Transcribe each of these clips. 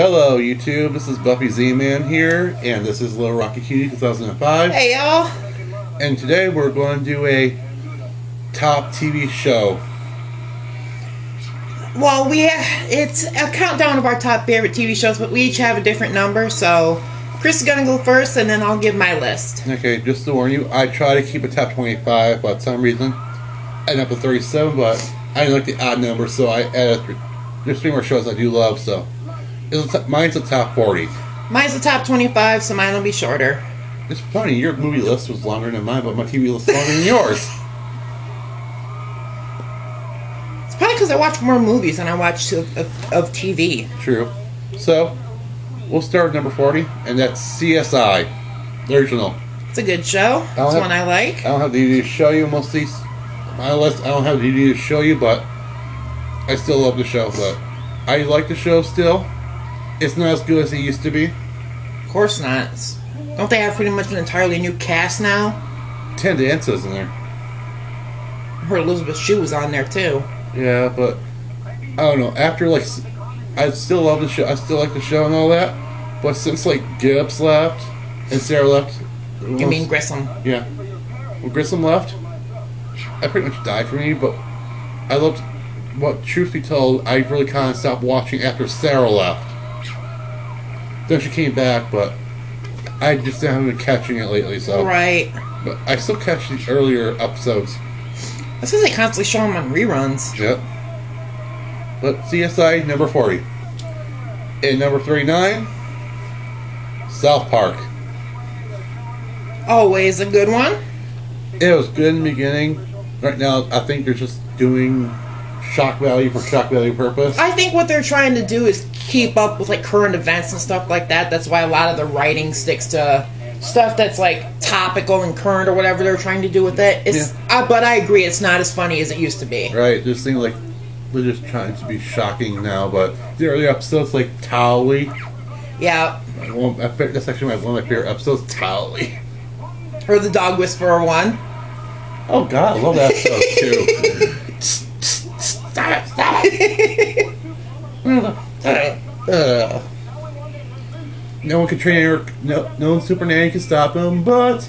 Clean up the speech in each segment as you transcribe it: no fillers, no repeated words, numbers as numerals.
Hello YouTube, this is Buffyxenaman here, and this is Little Rocky Cutie 2005. Hey y'all! And today we're going to do a top TV show. Well, it's a countdown of our top favorite TV shows, but we each have a different number, so Chris is going to go first, and then I'll give my list. Okay, just to warn you, I try to keep a top 25, but for some reason I ended up with 37, but I didn't like the odd number, so I added, there's 3 more shows I do love, so mine's the top 40. Mine's the top 25, so mine will be shorter. It's funny, your movie list was longer than mine, but my TV list is longer than yours. It's probably because I watch more movies than I watch of TV. True. So, we'll start with number 40, and that's CSI, the original. It's a good show. It's one I like. I don't have the DVD to show you most of these. My list, I don't have the DVD to show you, but I still love the show. But I like the show still. It's not as good as it used to be. Of course not. Don't they have pretty much an entirely new cast now? 10 dances in there. I heard Elizabeth Shue was on there too. Yeah, but I don't know. After I still love the show. I still like the show and all that. But since Gibbs left and Sarah left, You mean Grissom? Yeah. When Grissom left, I pretty much died for me. But I loved. What truth be told, I really kind of stopped watching after Sarah left. Then she came back, but I just haven't been catching it lately, so... Right. But I still catch the earlier episodes. That's because they constantly show them on reruns. Yep. But CSI, number 40. And number 39, South Park. Always a good one. It was good in the beginning. Right now, I think they're just doing shock value for shock value purpose. I think what they're trying to do is keep up with current events and stuff like that. That's why a lot of the writing sticks to stuff that's topical and current or whatever they're trying to do with it. But I agree, it's not as funny as it used to be. Right, this thing they're just trying to be shocking now, but the early episodes Towley. Yeah. That's actually one of my favorite episodes, Towley. Or the Dog Whisperer one. Oh god, I love that episode too. Stop it! No one can train her. No super nanny can stop him, but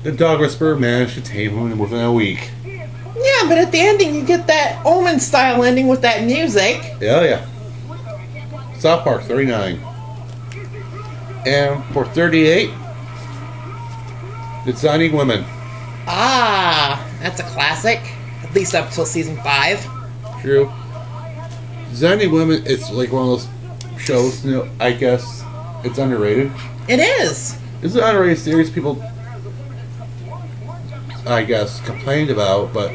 the Dog Whisperer managed to tame him within a week. Yeah, but at the ending, you get that Omen style ending with that music. Yeah. South Park 39, and for 38, Designing Women. Ah, that's a classic. At least up till season 5. True. Designing Women, it's one of those shows, I guess it's underrated. It is. It's an underrated series people, I guess, complained about, but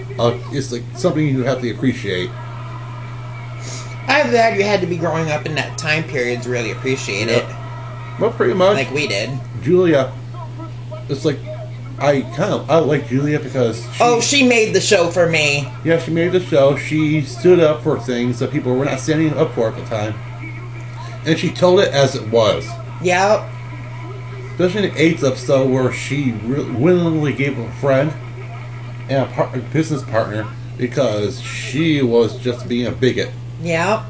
it's something you have to appreciate. I've heard you had to be growing up in that time period to really appreciate it. Well, pretty much. Like we did. Julia, it's I like Julia because she made the show for me. Yeah, she made the show. She stood up for things that people were not standing up for at the time. And she told it as it was. Yep. Especially in the 8th episode where she willingly gave a friend and a business partner because she was just being a bigot. Yep.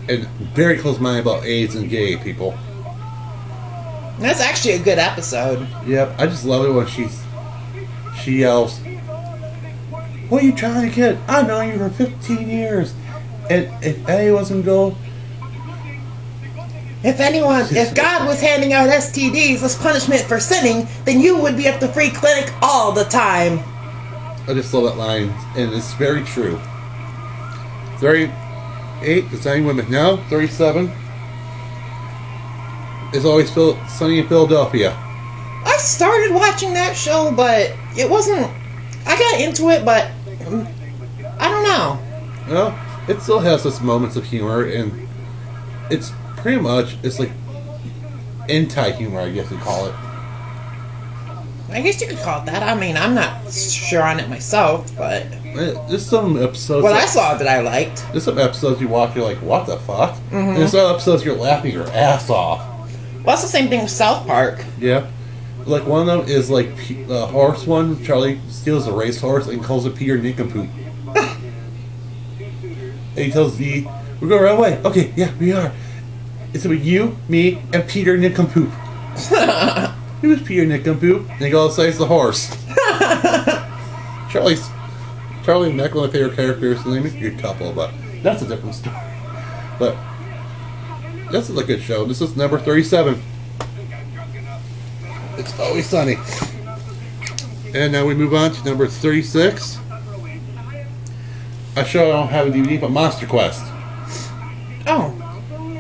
And very close-minded about AIDS and gay people. That's actually a good episode. Yep, I just love it when she yells, "What are you trying to get? I've known you for 15 years. And if anyone's gonna go... If God was handing out STDs as punishment for sinning, then you would be at the free clinic all the time." I just love that line, and it's very true. 38, Designing Women. Now, 37. It's Always Sunny in Philadelphia. I started watching that show, but it wasn't... I got into it, but I don't know. Well, it still has its moments of humor, and it's pretty much, anti-humor, I guess you'd call it. I guess you could call it that. I mean, I'm not sure on it myself, but... There's some episodes... Well, I saw that I liked. There's some episodes you watch, you're like, what the fuck? Mm-hmm. And there's some episodes you're laughing your ass off. Well, that's the same thing with South Park. Yeah. One of them is the horse one. Charlie steals a racehorse and calls it Peter Nincompoop. And he tells V, "We're going right away." "Okay, yeah, we are." It's gonna be you, me, and Peter Nincompoop. He was Peter Nincompoop, and he goes saves the horse. Charlie and Nick, one of my favorite characters, and they make a good couple, but that's a different story. But this is a good show. This is number 37. It's Always Sunny. And now we move on to number 36. A show I don't have a DVD, but Monster Quest. Oh.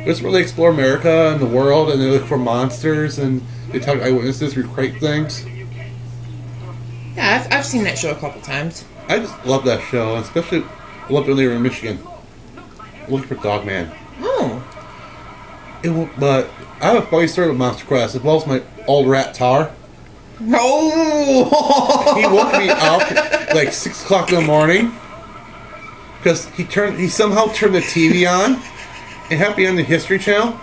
It's where they explore America and the world, and they look for monsters, and they talk to eyewitnesses, recreate things. Yeah, I've seen that show a couple times. I just love that show, and especially loved when they were in Michigan. Looking for Dogman. Oh. But I have a funny story with Monster Quest. It involves my old rat Tar. No! He woke me up like 6 o'clock in the morning because he somehow turned the TV on. It happened to be on the History Channel.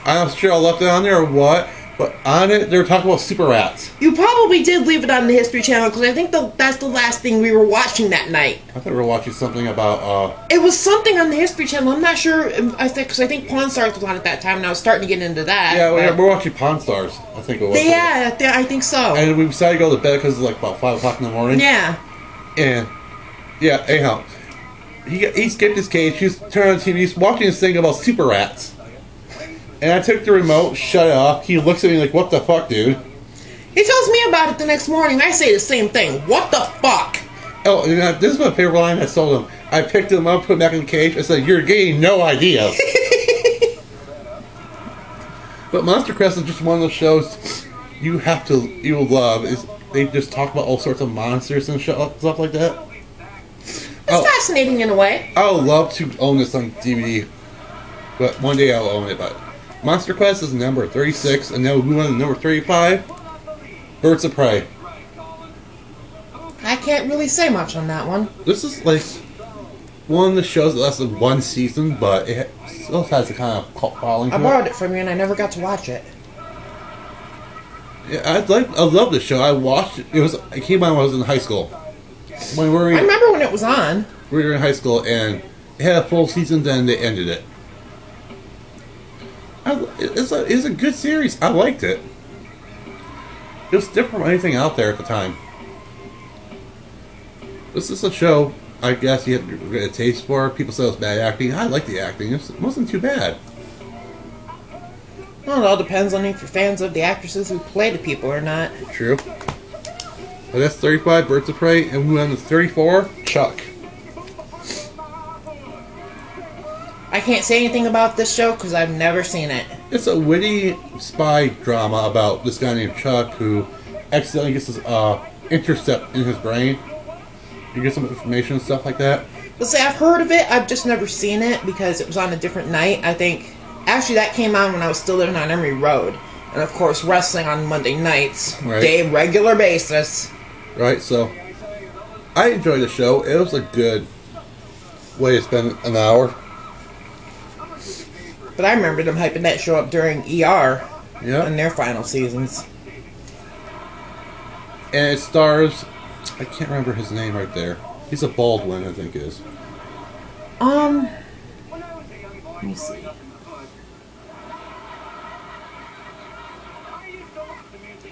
I'm not sure I left it on there or what, but on it they were talking about super rats. You probably did leave it on the History Channel because I think that's the last thing we were watching that night. I thought we were watching something about. It was something on the History Channel. I'm not sure. Because I think Pawn Stars was on at that time, and I was starting to get into that. Yeah, we're watching Pawn Stars. I think it was. Yeah, I think so. And we decided to go to bed because it's like about 5 o'clock in the morning. Yeah. And yeah, anyhow, he skipped his cage. He was turning on the TV. He's watching this thing about super rats. And I took the remote, shut it off. He looks at me like, "What the fuck, dude?" He tells me about it the next morning. I say the same thing. What the fuck? Oh, and this is my favorite line I told him. I picked him up, put him back in the cage. I said, "You're getting no ideas." But Monster Quest is just one of those shows you will love. They just talk about all sorts of monsters and stuff like that. It's fascinating in a way. I would love to own this on DVD, but one day I'll own it. But Monster Quest is number 36, and now we move on to number 35. Birds of Prey. I can't really say much on that one. This is like one of the shows that lasted one season, but it still has a kind of cult following. I borrowed it from you, and I never got to watch it. Yeah, I love this show. I watched it. It came on when I was in high school. I remember when it was on. We were in high school, and it had a full season. Then they ended it. It's a good series. I liked it. It was different from anything out there at the time. This is a show, I guess you have to get a taste for. People say it was bad acting. I like the acting. It wasn't too bad. Well, it all depends on if you're fans of the actresses who play the people or not. True. But that's 35, Birds of Prey, and we move on to 34, Chuck. I can't say anything about this show because I've never seen it. It's a witty spy drama about this guy named Chuck who accidentally gets this intercept in his brain. You get some information and stuff like that. Let's say I've heard of it, I've just never seen it because it was on a different night. I think, actually that came on when I was still living on Emory Road. And of course wrestling on Monday nights, right. Regular basis. Right, so I enjoyed the show. It was a good way to spend an hour. But I remember them hyping that show up during ER in their final seasons. And it stars, I can't remember his name right there. He's a Baldwin, I think it is. Let me see.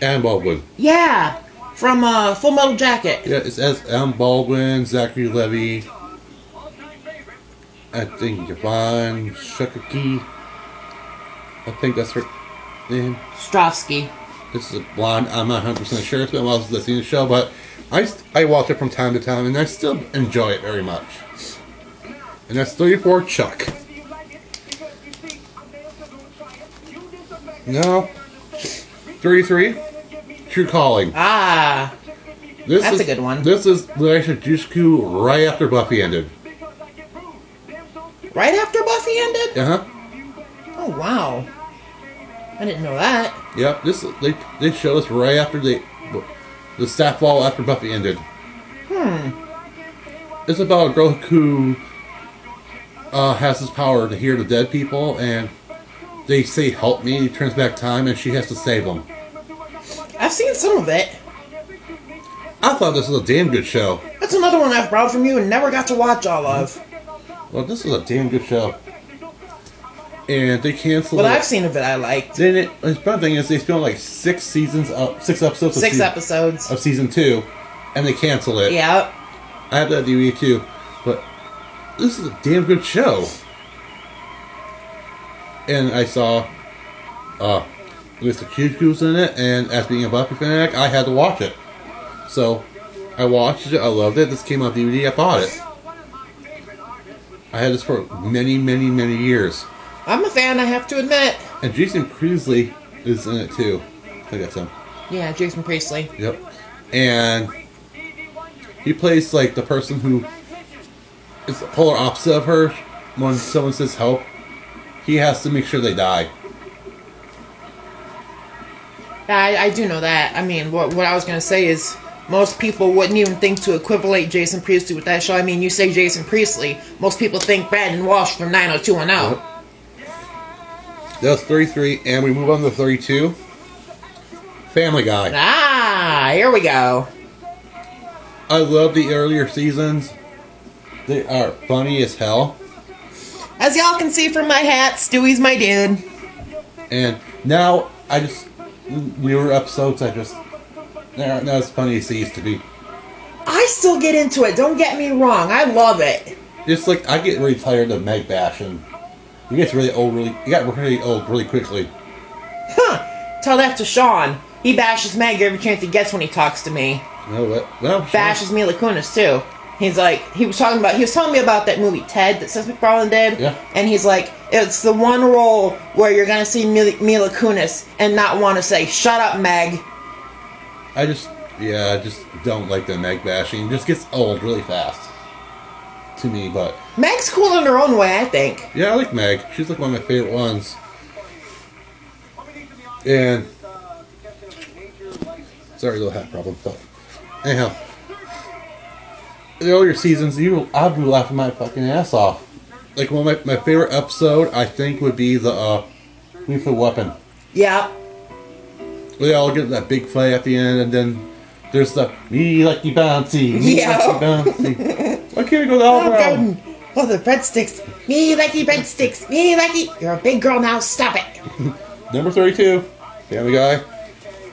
Adam Baldwin. Yeah, from Full Metal Jacket. Yeah, it's as Adam Baldwin, Zachary Levi, I think Yvonne Shukaki. I think that's her name. Strovsky. This is a blonde. I'm not 100% sure. It's been a while since I've seen the show, but I watch it from time to time, and I still enjoy it very much. And that's 34, Chuck. No. 33, True Calling. Ah. That's a good one. This is the introduced to right after Buffy ended. Right after Buffy ended? Uh-huh. Oh, wow. I didn't know that. Yep, they showed us right after the staff fall after Buffy ended. It's about a girl who has this power to hear the dead people, and they say, "Help me," he turns back time, and she has to save them. I've seen some of it. I thought this was a damn good show. That's another one I've borrowed from you and never got to watch all of. Well, this is a damn good show. And they canceled. What I've seen of it, I liked. Then the fun thing is they filmed like 6 episodes. Episodes of season 2, and they canceled it. Yep. I have that DVD too, but this is a damn good show. And I saw Mr. Cuckoo's in it, and as being a Buffy fanatic, I had to watch it. So I watched it. I loved it. This came on DVD. I bought it. I had this for many, many, many years. I'm a fan, I have to admit. And Jason Priestley is in it too. I think that's him. Yeah, Jason Priestley. Yep. And he plays like the person who is the polar opposite of her. When someone says help, he has to make sure they die. I do know that. I mean, what I was going to say is most people wouldn't even think to equivalent Jason Priestley with that show. I mean, you say Jason Priestley, most people think Brandon Walsh from 90210. Yep. That was 33, and we move on to 32. Family Guy. Ah, here we go. I love the earlier seasons. They are funny as hell. As y'all can see from my hat, Stewie's my dude. And now, newer episodes, they're not as funny as they used to be. I still get into it, don't get me wrong, I love it. Just like, I get really tired of Meg bashing. It gets really old really quickly. Huh. Tell that to Sean. He bashes Meg every chance he gets when he talks to me. No, what? Well, bashes Mila Kunis too. He's like, he was telling me about that movie Ted that Seth MacFarlane did. Yeah. And he's like, it's the one role where you're gonna see Mila Kunis and not want to say, "Shut up, Meg." I just don't like the Meg bashing. It just gets old really fast. To me, but Meg's cool in her own way, I think. Yeah, I like Meg. She's like one of my favorite ones. And sorry, little hat problem. But anyhow, in the earlier seasons, I'd be laughing my fucking ass off. Like one of my favorite episode, I think, would be the Lethal Weapon. Yeah. They all get that big fight at the end, and then there's the me like you bouncy, me like you bouncy. Why can't we go the whole round? Oh, the breadsticks. Me likey breadsticks. Me likey. You're a big girl now. Stop it. Number 32, Family Guy.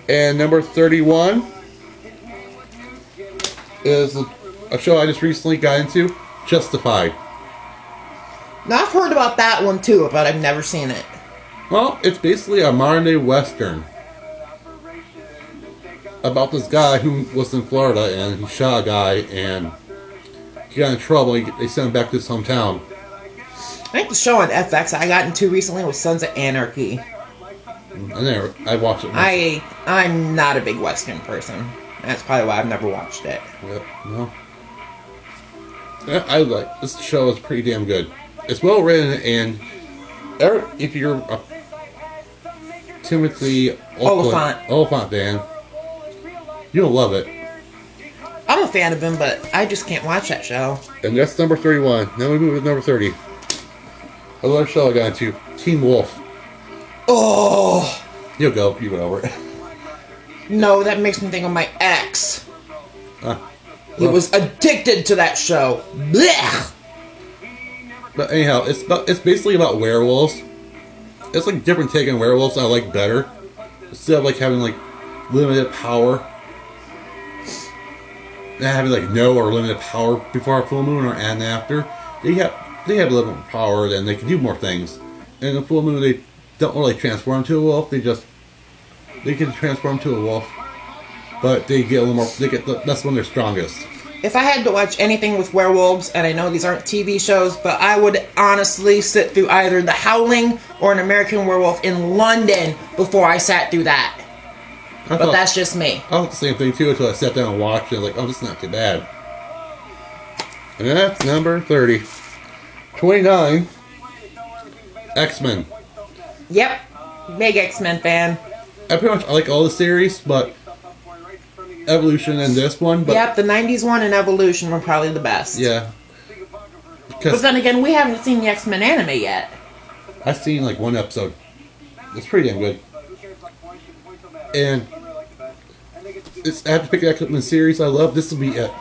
And number 31 is a show I just recently got into, Justified. Now, I've heard about that one too, but I've never seen it. Well, it's basically a modern-day Western about this guy who was in Florida and he shot a guy and he got in trouble. They sent him back to his hometown. I think the show on FX I got into recently was Sons of Anarchy. I watched it. I'm not a big Western person. That's probably why I've never watched it. Yep. No. I like this show is pretty damn good. It's well written, and if you're a Timothy Oliphant fan, you'll love it. I'm a fan of him, but I just can't watch that show. And that's number 31. Now we move to number 30. Another show I got into, Teen Wolf. Oh! You go over it. No, that makes me think of my ex. He was addicted to that show. Blech! But anyhow, it's basically about werewolves. It's like a different take on werewolves I like better. Instead of like having like limited power. Not having like no or limited power before a full moon or and after. They have a little more power, then they can do more things. And in the full moon they don't really transform to a wolf, they can transform to a wolf. But they get a little more that's when they're strongest. If I had to watch anything with werewolves, and I know these aren't TV shows, but I would honestly sit through either The Howling or An American Werewolf in London before I sat through that. But that's just me. I thought the same thing too until I sat down and watched it. Like, oh, this is not too bad. And that's number 30. 29. X-Men. Yep. Big X-Men fan. I like all the series, but Evolution and this one. But yep, the 90s one and Evolution were probably the best. Yeah. But then again, we haven't seen the X-Men anime yet. I've seen like one episode. It's pretty damn good. And I have to pick an X-Men series I love. This will be it.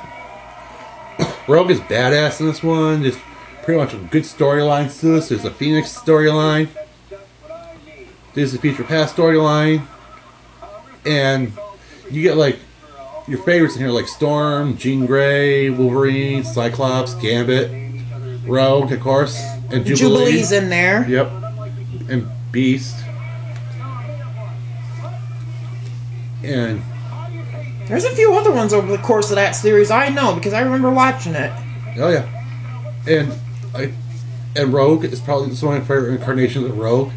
Rogue is badass in this one. There's pretty much good storylines to this. There's a Phoenix storyline. Days of Future Past storyline, and you get like your favorites in here, like Storm, Jean Grey, Wolverine, Cyclops, Gambit, Rogue, of course, and Jubilee. Jubilee's in there. Yep, and Beast, and there's a few other ones over the course of that series I know because I remember watching it. oh yeah, and Rogue is probably one of my favorite incarnations of Rogue.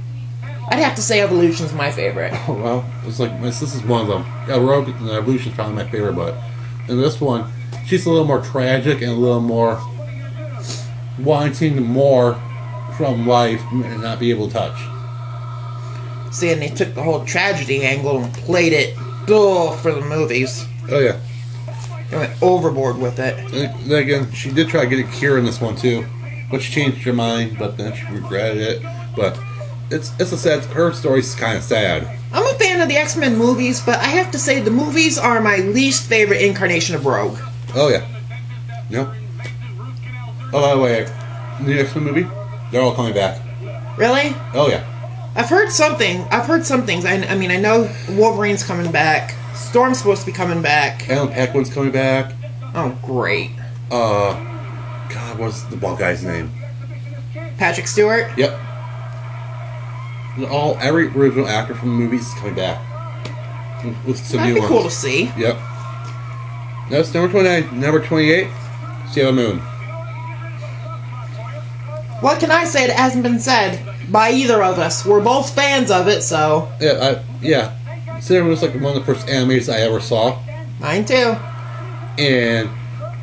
I'd have to say Evolution's my favorite. Oh well, it's like this is one of them. Yeah, Rogue and Evolution's probably my favorite, but in this one, she's a little more tragic and a little more wanting more from life and not be able to touch. See, and they took the whole tragedy angle and played it for the movies. Oh yeah, They went overboard with it. and then again, she did try to get a cure in this one too, but she changed her mind. But then she regretted it. But it's a sad. Her story's kind of sad. I'm a fan of the X-Men movies, but I have to say the movies are my least favorite incarnation of Rogue. Oh yeah, no. Oh, by the way, the X-Men movie, they're all coming back. Really? Oh yeah. I've heard some things. I mean, I know Wolverine's coming back. Storm's supposed to be coming back. Alan Paquin's coming back. Oh, great. God, what's the bald guy's name? Patrick Stewart? Yep. Every original actor from the movies is coming back. With some That'd new be cool to ones. see. Yep. That's number 29. Number 28, Sailor Moon. What can I say that hasn't been said by either of us? We're both fans of it, so... Yeah. Sailor Moon was like one of the first animes I ever saw. Mine too. And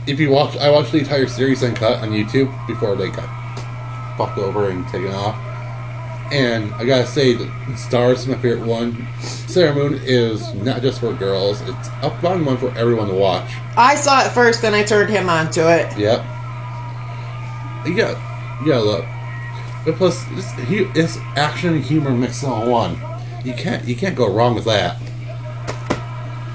if you watch, I watched the entire series uncut on YouTube before they got fucked over and taken off. And I gotta say that Stars is my favorite one. Sailor Moon is not just for girls; it's a fun one for everyone to watch. I saw it first, then I turned him onto it. Yep. Yeah, look. But plus, it's action and humor mixed in all one. You can't go wrong with that.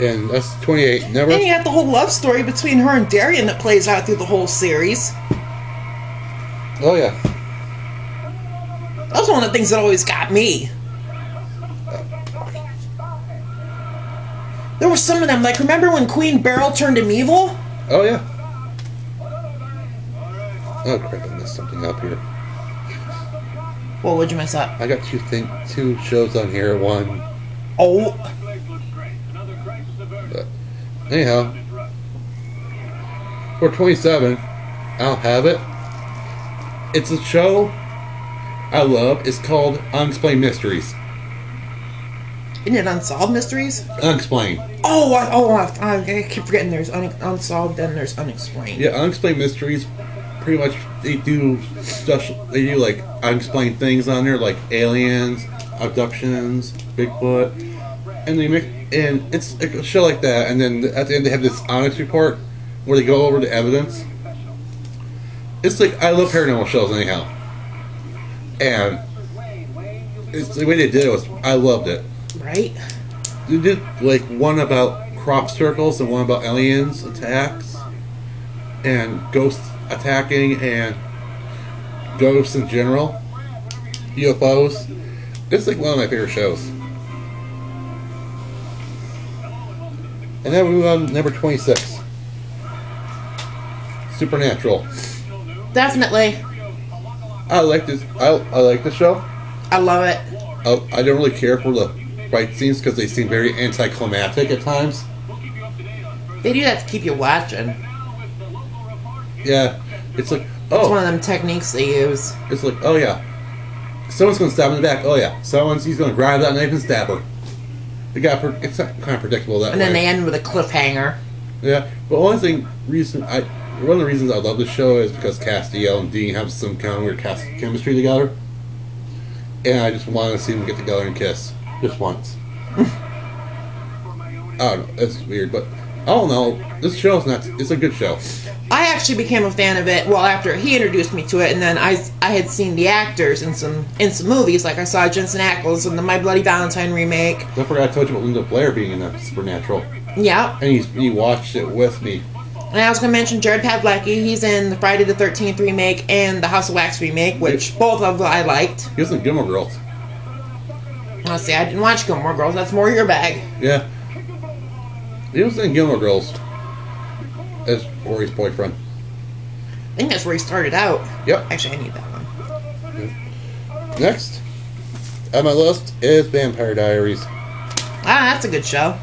And that's 28. Never. And you got the whole love story between her and Darien that plays out through the whole series. Oh yeah. That was one of the things that always got me. There were some of them, like, remember when Queen Beryl turned him evil? Oh yeah. Oh crap! I messed something up here. Well, what'd you mess up? I got two shows on here. One. Oh. But anyhow, for 27, I'll have it. It's a show I love. It's called Unexplained Mysteries. Isn't it Unsolved Mysteries? Unexplained. I keep forgetting there's Unsolved, then there's Unexplained. Yeah, Unexplained Mysteries. Pretty much, they do like unexplained things on there, like aliens, abductions, Bigfoot, and it's like a show like that. And then at the end, they have this honest report where they go over the evidence. It's like, I love paranormal shows anyhow, and it's the way they did it was, I loved it. Right? They did like one about crop circles and one about aliens attacks and ghosts attacking and ghosts in general, UFOs. It's like one of my favorite shows. And then we move on to number 26, Supernatural. Definitely. I like this. I like the show. I love it. I don't really care for the fight scenes because they seem very anticlimactic at times. They do that to keep you watching. Yeah, it's like, It's one of them techniques they use. It's like, oh yeah, someone's going to stab in the back. Oh yeah, he's going to grab that knife and stab her. It's kind of predictable that way. And then they end with a cliffhanger. Yeah, but one of the reasons I love this show is because Castiel and Dean have some kind of weird chemistry together, and I just wanted to see them get together and kiss just once. I don't know, it's weird, but I don't know. This show is not. It's a good show. I actually became a fan of it, well, after he introduced me to it, and then I had seen the actors in some movies, like I saw Jensen Ackles in the My Bloody Valentine remake. Don't forget I told you about Linda Blair being in that Supernatural. Yeah. And he watched it with me. And I was going to mention Jared Padalecki. He's in the Friday the 13th remake and the House of Wax remake, which both of them I liked. He was in Gilmore Girls. Must say, I didn't watch Gilmore Girls. That's more your bag. Yeah. He was in Gilmore Girls as Rory's boyfriend. I think that's where he started out. Yep. Actually, I need that one. Yep. Next on my list is Vampire Diaries. Ah, that's a good show.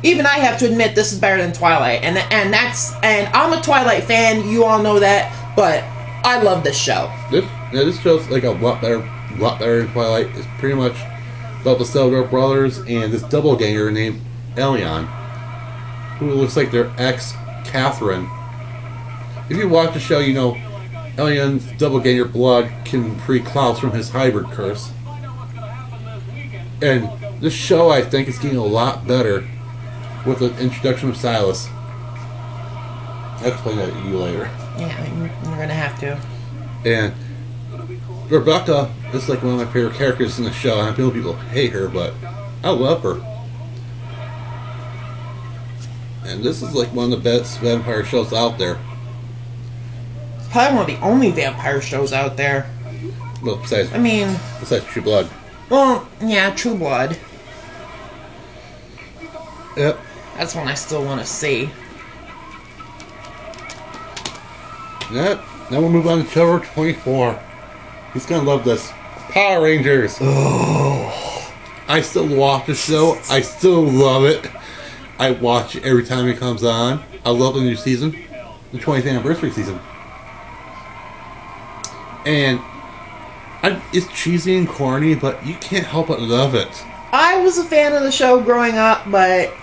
Even I have to admit this is better than Twilight, and I'm a Twilight fan. You all know that, but I love this show. This show's like a lot better than Twilight. It's pretty much about the Selgar brothers and this doppelganger named Elion, who looks like their ex Catherine. If you watch the show, you know Elion's doppelganger blood can free Klaus from his hybrid curse. And this show, I think, is getting a lot better with the introduction of Silas. I'll explain that to you later. Yeah, you're gonna have to. And Rebecca is like one of my favorite characters in the show. I feel people hate her, but I love her. And this is like one of the best vampire shows out there. It's probably one of the only vampire shows out there. Well, besides True Blood. Well, yeah, True Blood. Yep. That's one I still want to see. Now we'll move on to show 24. He's gonna love this. Power Rangers. Oh. I still watch the show. I still love it. I watch it every time it comes on. I love the new season, the 20th anniversary season. And it's cheesy and corny, but you can't help but love it. I was a fan of the show growing up, but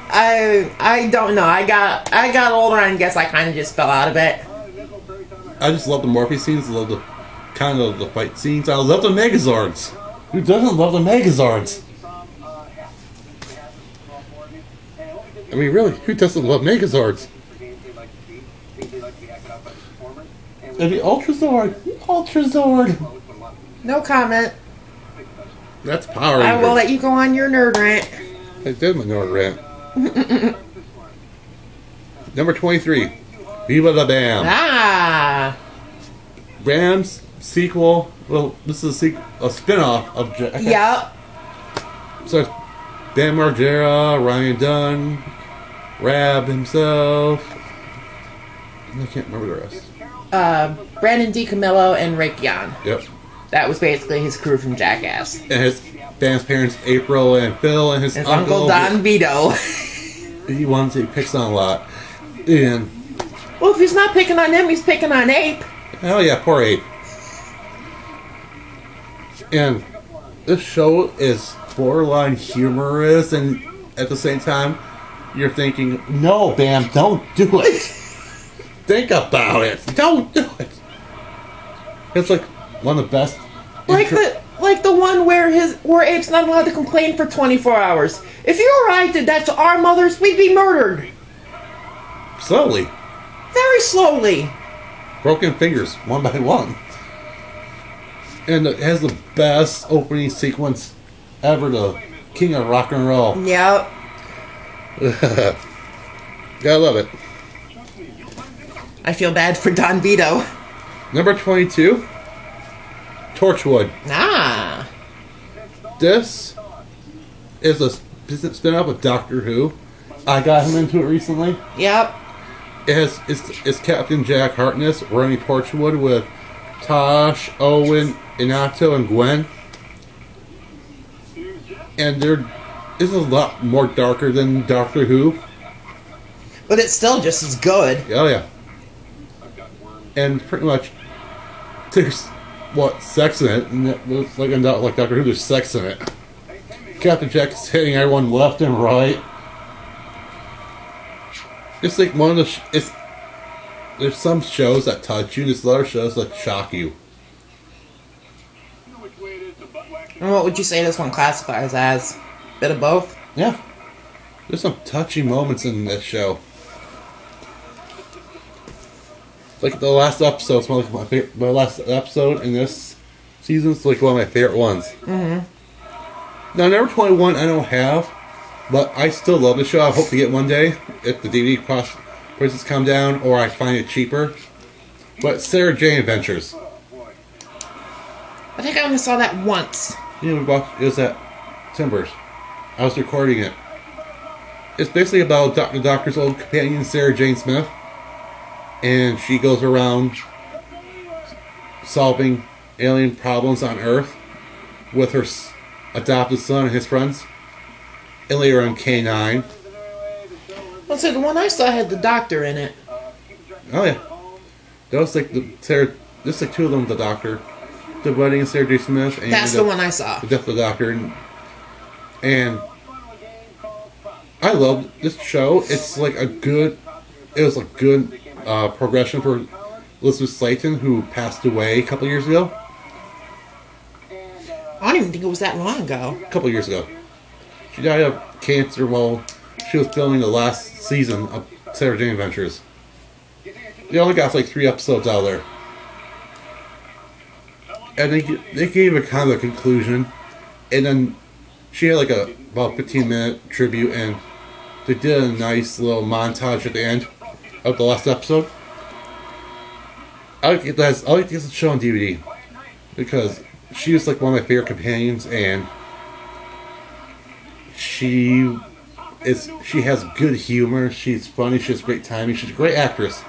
I don't know. I got older and I guess I kind of just fell out of it. I just love the Morphe scenes. I love the kind of the fight scenes. I love the Megazords. Who doesn't love the Megazords? I mean, really, who doesn't love Megazords? And the Ultrazord. No comment. That's Power Rangers. I will let you go on your nerd rant. I did my nerd rant. Number 23. Viva la Bam. Ah. Bam's sequel. Well, this is a spin-off of... Yep. So it's Bam Margera, Ryan Dunn, Rab himself. I can't remember the rest. Brandon DiCamillo and Rick Yan. Yep. That was basically his crew from Jackass. And Bam's parents, April and Phil, and his uncle Don Vito. He picks on a lot. And... well, if he's not picking on him, he's picking on Ape. Oh yeah, poor Ape. And this show is borderline humorous, and at the same time, you're thinking, no, Bam, don't do it. Think about it. Don't do it. It's like one of the best. Like the one where Ape's not allowed to complain for 24 hours. If you or I did that to our mothers, we'd be murdered. Slowly. Very slowly. Broken fingers, one by one. And it has the best opening sequence ever, the King of Rock and Roll. Yep. Gotta love it. I feel bad for Don Vito. Number 22, Torchwood. Ah. This is a spin-off of Doctor Who. I got him into it recently. Yep. It's Captain Jack Harkness running Torchwood with Tosh, Owen, Inato, and Gwen. And this is a lot more darker than Doctor Who. But it's still just as good. Oh yeah. And pretty much there's sex in it, and it's like Doctor Who, there's sex in it. Captain Jack is hitting everyone left and right. It's like one of the... there's some shows that touch you, there's other shows that shock you. And what would you say this one classifies as? Bit of both? Yeah. There's some touching moments in this show. Like the last episode, it's one of my favorite. The last episode in this season is like one of my favorite ones. Mm-hmm. Now, number 21, I don't have, but I still love the show. I hope to get one day if the DVD prices come down or I find it cheaper. But Sarah Jane Adventures. I think I only saw that once. Yeah, we watched. It was at Timbers. I was recording it. It's basically about the Doctor's old companion, Sarah Jane Smith, and she goes around solving alien problems on Earth with her adopted son and his friends. And later on, K9. Well, so the one I saw had the Doctor in it. Oh yeah, that was like the Sarah. There's like two of them. The Doctor, the wedding of Sarah J. Smith, and That's the one I saw. The death of the Doctor, and I loved this show. It's like a good. It was a good progression for Elizabeth Slaton, who passed away a couple years ago. I don't even think it was that long ago. A couple years ago, she died of cancer while she was filming the last season of Sarah Jane Adventures. They only got like 3 episodes out of there. And they gave a kind of a conclusion. And then she had like a about 15-minute tribute, and they did a nice little montage at the end of the last episode. I like to get the show on DVD because she was like one of my favorite companions, and she has good humor, she's funny, she has great timing, she's a great actress.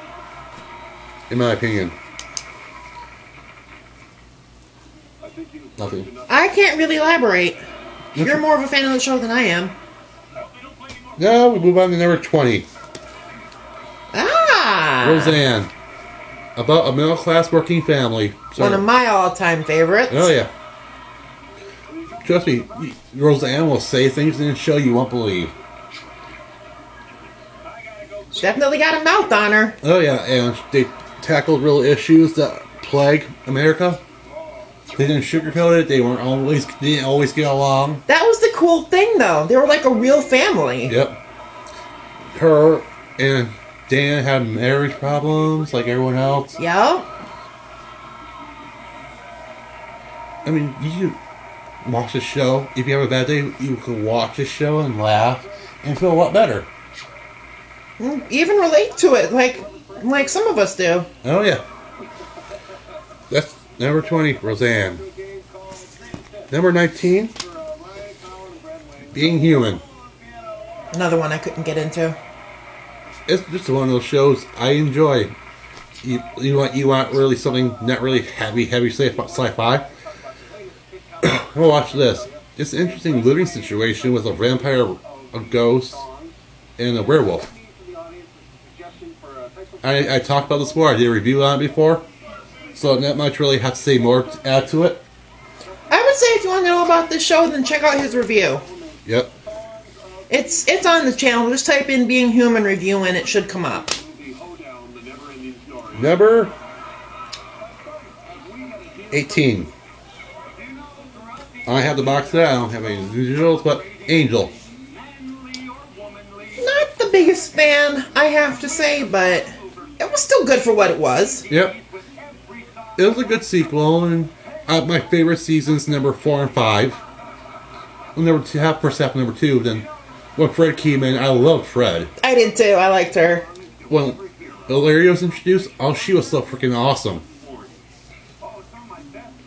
In my opinion. Nothing. I can't really elaborate. You're more of a fan of the show than I am. No, we move on to number 20. Ah! Roseanne. About a middle-class working family. One of my all-time favorites. Oh, yeah. Trust me, Roseanne will say things in the show you won't believe. She definitely got a mouth on her. Oh, yeah, and they tackled real issues that plague America. They didn't sugarcoat it. They didn't always get along. That was the cool thing, though. They were like a real family. Yep. Her and Dan had marriage problems like everyone else. Yep. I mean, you watch the show. If you have a bad day, you can watch the show and laugh and feel a lot better. Even relate to it, like some of us do. Oh, yeah. That's number 20, Roseanne. Number 19, Being Human. Another one I couldn't get into. It's just one of those shows I enjoy. You want really something not really heavy sci-fi? Well, watch this. It's an interesting living situation with a vampire, a ghost, and a werewolf. I talked about this before. I did a review on it before. So not much really have to say more to add to it. I would say if you want to know about this show, then check out his review. Yep. It's on the channel. Just type in Being Human review and it should come up. Number 18. I have the box set. I don't have any visuals, but Angel. Not the biggest fan, I have to say, but it was still good for what it was. Yep. It was a good sequel, and my favorite seasons, number 4 and 5. Number 2, first half, number 2. Then when Fred came in, I loved Fred. I did too. I liked her. When Valeria was introduced, she was so freaking awesome.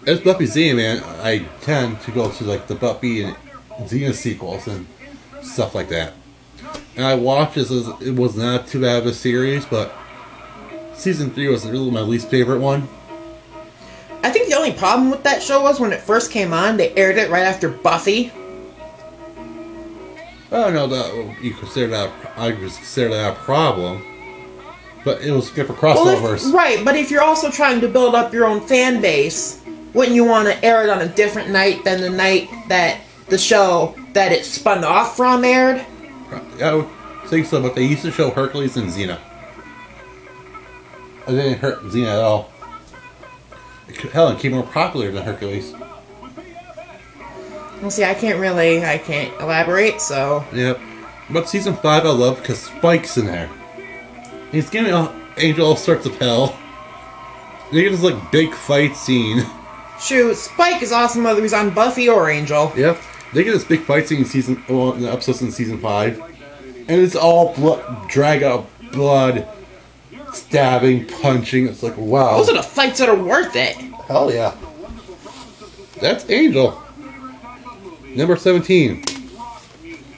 As Buffyxenaman, I tend to go to like the Buffy and Xena sequels and stuff like that. And I watched this. It was not too bad of a series, but season 3 was really my least favorite one. I think the only problem with that show was when it first came on, they aired it right after Buffy. I don't know that you consider that. I consider that a problem, but it was good for crossovers. Right, but if you're also trying to build up your own fan base, wouldn't you want to air it on a different night than the night that the show that it spun off from aired? I would think so, but they used to show Hercules and Xena. It didn't hurt Xena at all. Hell, it became more popular than Hercules. Well, see, I can't elaborate, so... Yep. But season 5 I love because Spike's in there. He's giving Angel all sorts of hell. They get this, like, big fight scene. Shoot, Spike is awesome whether he's on Buffy or Angel. Yep. They get this big fight scene in the episodes in season 5. And it's all drag out blood, stabbing, punching. It's like, wow. Those are the fights that are worth it. Hell yeah. That's Angel. Number 17.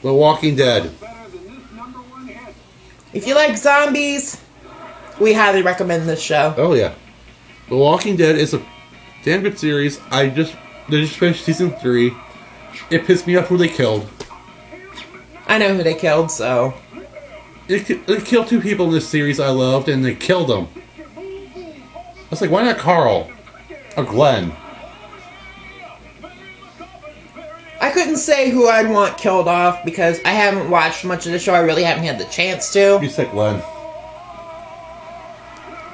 The Walking Dead. If you like zombies, we highly recommend this show. Oh yeah. The Walking Dead is a damn good series. They just finished season 3. It pissed me off who they killed. I know who they killed, so... They killed 2 people in this series I loved, and they killed them. I was like, why not Carl? Or Glenn? I couldn't say who I'd want killed off, because I haven't watched much of the show. I really haven't had the chance to. You said Glenn.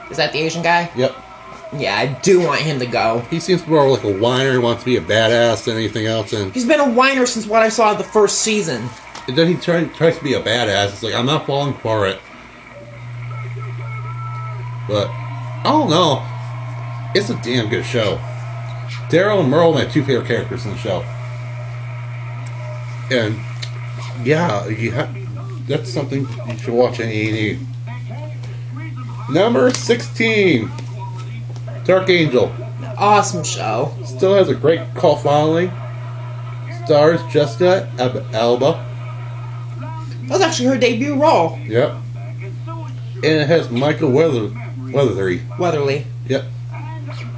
Is that the Asian guy? Yep. Yeah, I do want him to go. He seems more like a whiner. He wants to be a badass than anything else. And he's been a whiner since what I saw of the first season. And then he tries to be a badass. It's like, I'm not falling for it. But, I don't know. It's a damn good show. Daryl and Merle are my 2 favorite characters in the show. And, yeah, that's something you should watch on A&E. Number 16. Dark Angel. Awesome show. Still has a great cult following. Stars Jessica Alba. That was actually her debut role. Yep. And it has Michael Weatherly. Yep.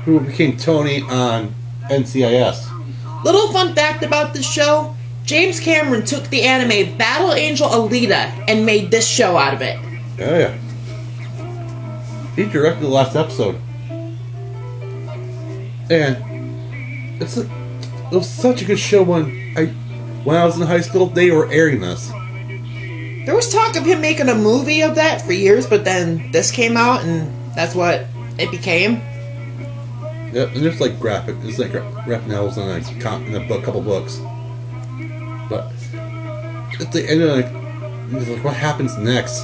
Who became Tony on NCIS. Little fun fact about this show. James Cameron took the anime Battle Angel Alita and made this show out of it. Oh yeah. He directed the last episode. And it was such a good show when I was in high school. They were airing this. There was talk of him making a movie of that for years, but then this came out, and that's what it became. Yep, and there's like graphic novels in a couple books. But at the end of it's like, what happens next?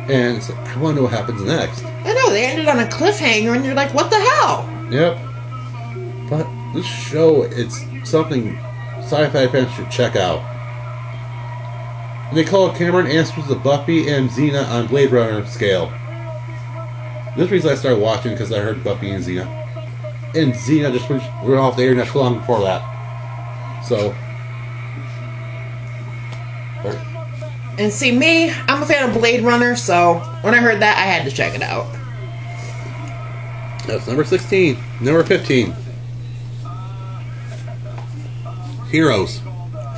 And it's like, I want to know what happens next. I know, they ended on a cliffhanger, and you're like, what the hell? Yep. But this show, it's something sci-fi fans should check out. And they call it Cameron answers the Buffy and Xena on Blade Runner scale. This is the reason I started watching, because I heard Buffy and Xena. And Xena just went off the air not too long before that. So. And see, me, I'm a fan of Blade Runner, so when I heard that, I had to check it out. That's number 16. Number 15. Heroes.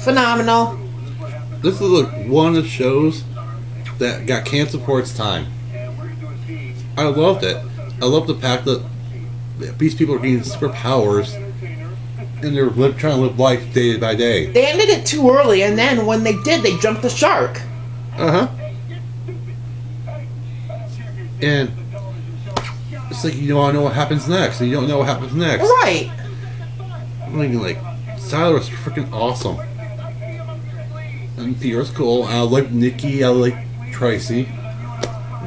Phenomenal. This is one of the shows that got canceled for its time. I loved it. I loved the fact that these people are getting superpowers and they're trying to live life day by day. They ended it too early, and then when they did, they jumped the shark. Uh-huh. And it's like, you don't know what happens next, and you don't know what happens next. Right. I'm thinking, like, Tyler was freaking awesome. And Peter was cool. I liked Nikki, I liked Tracy.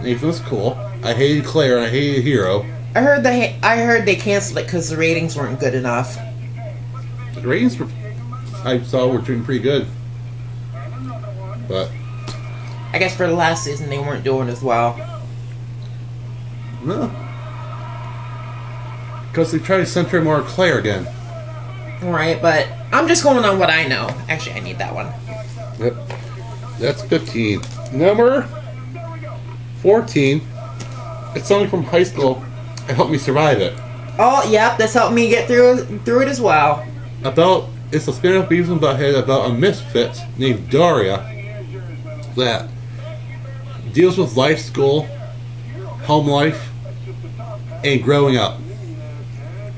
Nathan was cool. I hated Claire, I hated Hero. I heard they canceled it because the ratings weren't good enough. The ratings I saw were doing pretty good. But I guess for the last season they weren't doing as well. No. Because they tried to center more on Claire again. Right, but I'm just going on what I know. Actually, I need that one. Yep. That's 15. Number 14. It's something from high school. It helped me survive it. Oh, yep, that's helped me get through it as well. It's a spin-off Beavis and Butthead about a misfit named Daria that deals with life, school, home life, and growing up.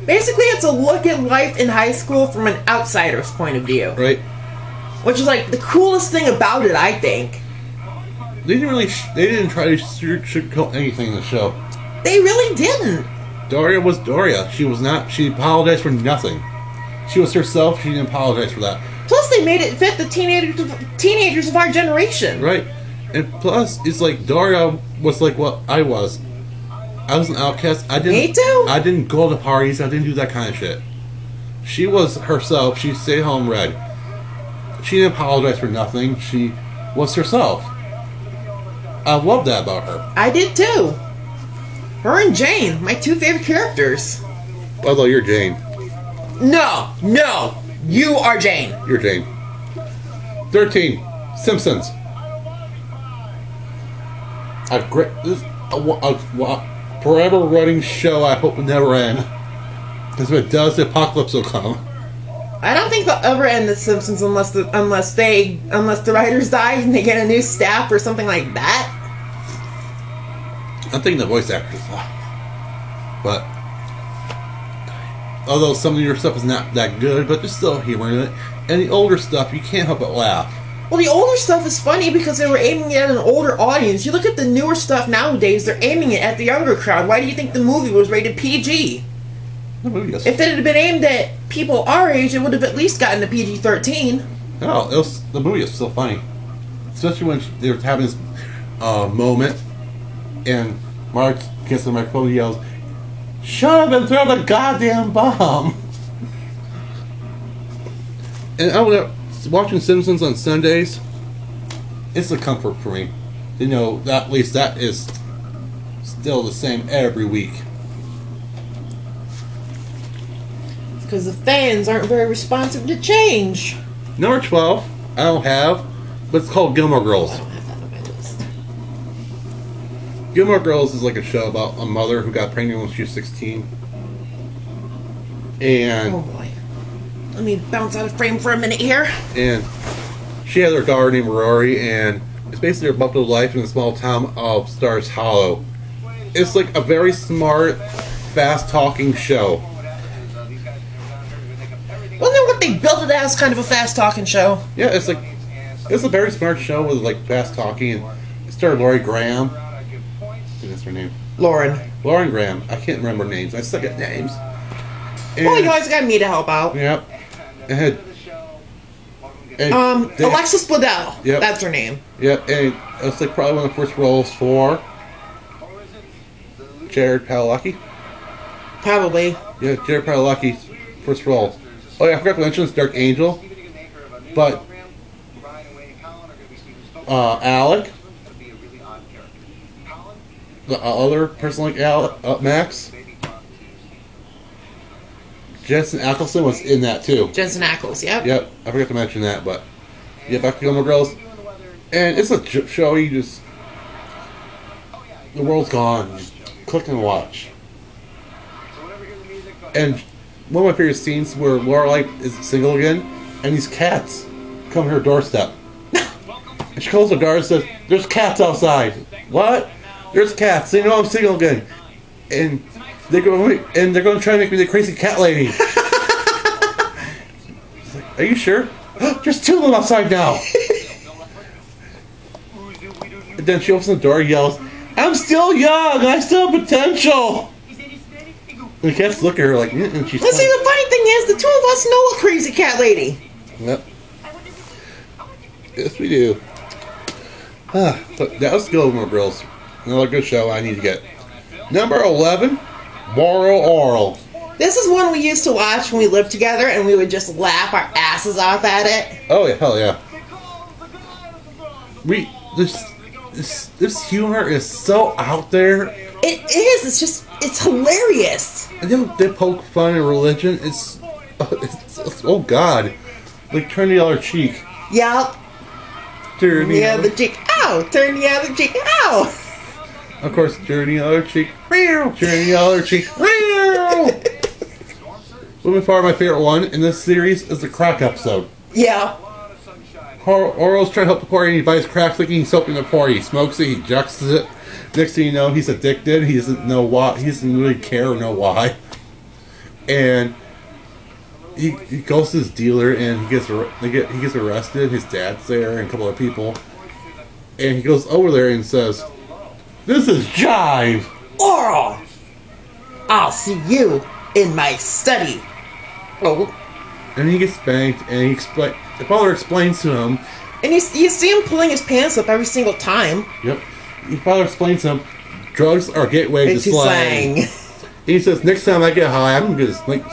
Basically, it's a look at life in high school from an outsider's point of view. Right. Which is like the coolest thing about it, I think. They didn't try to sugarcoat anything in the show. They really didn't. Daria was Daria. She apologized for nothing. She was herself. She didn't apologize for that. Plus, they made it fit the teenagers of our generation. Right. And plus, it's like Daria was like what I was. I was an outcast. Me too. I didn't go to parties. I didn't do that kind of shit. She was herself. She stayed home, read. She didn't apologize for nothing. She was herself. I love that about her. I did too. Her and Jane, my 2 favorite characters. Although you're Jane. No, no. You are Jane. You're Jane. 13. Simpsons. This is a forever running show I hope will never end. Because if it does, the apocalypse will come. I don't think they'll ever end The Simpsons unless the writers die and they get a new staff or something like that. I'm thinking the voice actors. But although some of your stuff is not that good, but there's still humor in it. And the older stuff, you can't help but laugh. Well, the older stuff is funny because they were aiming it at an older audience. You look at the newer stuff nowadays, they're aiming it at the younger crowd. Why do you think the movie was rated PG? If it had been aimed at people our age, it would have at least gotten a PG-13. No, the movie is still funny. Especially when they were having this moment, and Mark gets the microphone and yells, "Shut up and throw the goddamn bomb!" And watching Simpsons on Sundays, it's a comfort for me. You know, at least that is still the same every week. Because the fans aren't very responsive to change. Number 12, I don't have, but it's called Gilmore Girls. I don't have that on my list. Gilmore Girls is like a show about a mother who got pregnant when she was 16. And oh boy. Let me bounce out of frame for a minute here. And she had her daughter named Rory, and it's basically her buffalo life in the small town of Stars Hollow. It's like a very smart, fast-talking show. Wasn't that what they built it as, kind of a fast-talking show? Yeah, it's a very smart show with like fast-talking, and it starred Laurie Graham. I think that's her name. Lauren Graham. I can't remember names. I suck at names. And, well, you always got me to help out. Yep. And Alexis Bledel. Yep. That's her name. Yep, and it's like probably one of the first roles for Jared Padalecki. Probably. Yeah, Jared Padalecki's first role. Oh yeah, I forgot to mention it's Dark Angel. But Alec, the other person like Max, Jensen Ackles was in that too. Jensen Ackles, yep. Yep, I forgot to mention that, but yeah, back to Gilmore Girls. And it's a show you just, the world's gone, just click and watch. And one of my favorite scenes where Lorelai is single again, and these cats come to her doorstep. And she calls her daughter and says, "There's cats outside." What? There's cats. They know I'm single again. And they're going to try to make me the crazy cat lady. She's like, "Are you sure?" "There's two of them outside now." And then she opens the door and yells, "I'm still young. I still have potential." And the cats look at her like, and she's. Let's see, the funny thing is, the two of us know a crazy cat lady. Yep. Yes, we do. But that was Gilmore Girls. Another good show I need to get. Number 11, Moral Oral. This is one we used to watch when we lived together, and we would just laugh our asses off at it. Oh yeah, hell yeah. This humor is so out there. It is. It's hilarious. And then they poke fun at religion. It's oh god, like turn the other cheek. Yep. Turn the other cheek. Ow! Turn the other cheek. Ow! Of course, turn the other cheek. Turn the other cheek. Moving forward, my favorite one in this series is the crack episode. Yeah. Oral's trying to help the poor, and he buys crack thinking he's helping the poor. He smokes it, he injects it. Next thing you know, he's addicted. He doesn't know why. He doesn't really care or know why. And he goes to his dealer, and he gets arrested. His dad's there, and a couple of people. And he goes over there and says, "This is jive." Oral. I'll see you in my study. Oh. And he gets spanked, and the father explains to him. And you see him pulling his pants up every single time. Yep. The father explains to him, drugs are a gateway to slang. He says, "Next time I get high, I'm going to speak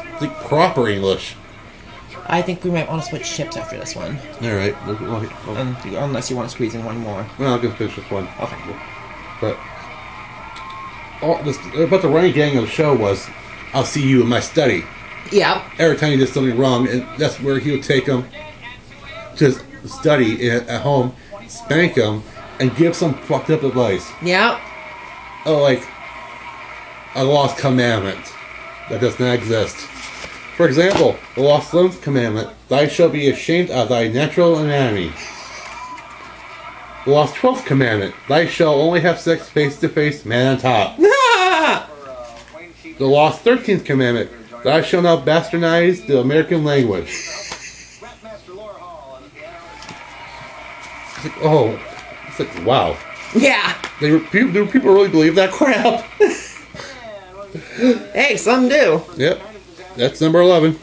proper English." I think we might want to switch ships after this one. Alright. Unless you want to squeeze in one more. Well, I'll just finish this one. Okay. But about the running gang of the show was, "I'll see you in my study." Yeah. Every time he did something wrong, and that's where he would take him to study at home, spank him, and give some fucked up advice. Yeah. Oh, like a lost commandment that does not exist. For example, the lost 11th commandment: "Thou shalt be ashamed of thy natural anatomy." The lost 12th commandment: "Thou shalt only have sex face to face, man on top." The lost 13th commandment: "Thou shalt not bastardize the American language." It's like, oh, it's like, wow. Yeah. Do people really believe that crap? Hey, some do. Yep. That's number 11.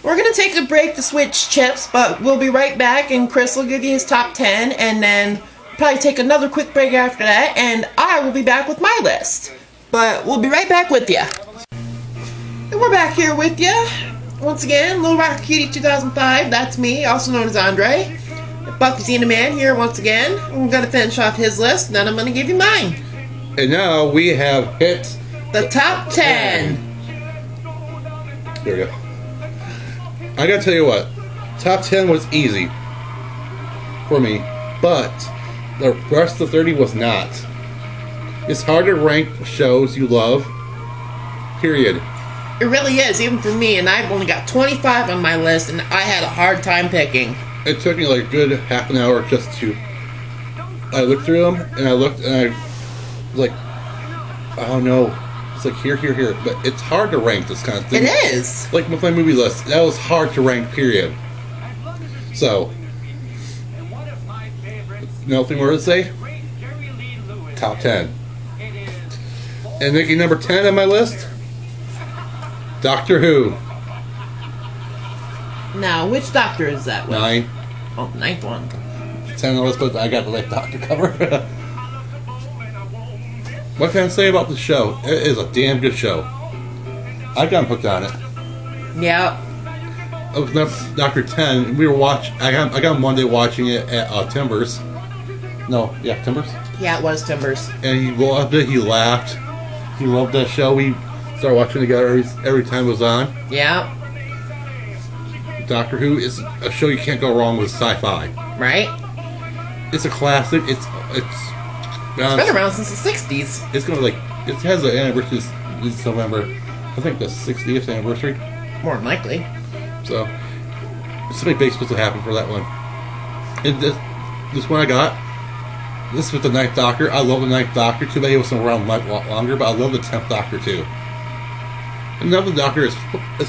We're going to take a break to switch chips, but we'll be right back, and Chris will give you his top 10, and then probably take another quick break after that, and I will be back with my list. But we'll be right back with you. And we're back here with you. Once again, Little Rock Cutie 2005, that's me, also known as Andre. Buffyxenaman here once again. I'm going to finish off his list, and then I'm going to give you mine. And now we have hit the top 10. There we go. I gotta tell you what, top 10 was easy for me, but the rest of 30 was not. It's hard to rank shows you love, period. It really is, even for me, and I've only got 25 on my list, and I had a hard time picking. It took me like a good half an hour just to... I looked through them, and I looked, and I was like, I don't know. It's like here. But it's hard to rank this kind of thing. It is. Like with my movie list, that was hard to rank, period. So, nothing more to say? Top 10. And making number 10 on my list, Doctor Who. Now, which doctor is that with? 9. Oh, 9th one. 10 on the list, but I got the late doctor cover. What can I say about the show? It is a damn good show. I got hooked on it. Yeah. I was Doctor 10, and we were I got Monday watching it at Timbers. No, yeah, Timbers. Yeah, it was Timbers. And he loved it. He laughed. He loved that show. We started watching it together every time it was on. Yeah. Doctor Who is a show you can't go wrong with sci-fi. Right. It's a classic. It's been around since the 60s. It's gonna it has an anniversary this November. I think the 60th anniversary. More than likely. So something big's supposed to happen for that one. And this one I got. This with the 9th Doctor. I love the 9th Doctor. Too bad he wasn't around a lot longer, but I love the 10th Doctor too. And the 11th Doctor is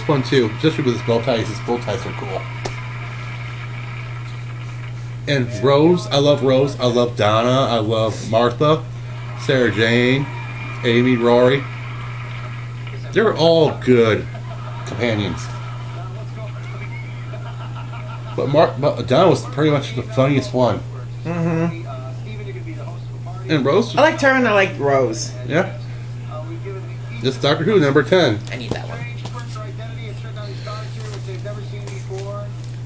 fun too, just with his bow ties. His bow ties are cool. And Rose, I love Rose. I love Donna. I love Martha, Sarah Jane, Amy, Rory. They're all good companions. But Donna was pretty much the funniest one. Mm-hmm. And Rose. I liked her and I liked Rose. Yeah. This is Doctor Who, number 10. I need that one.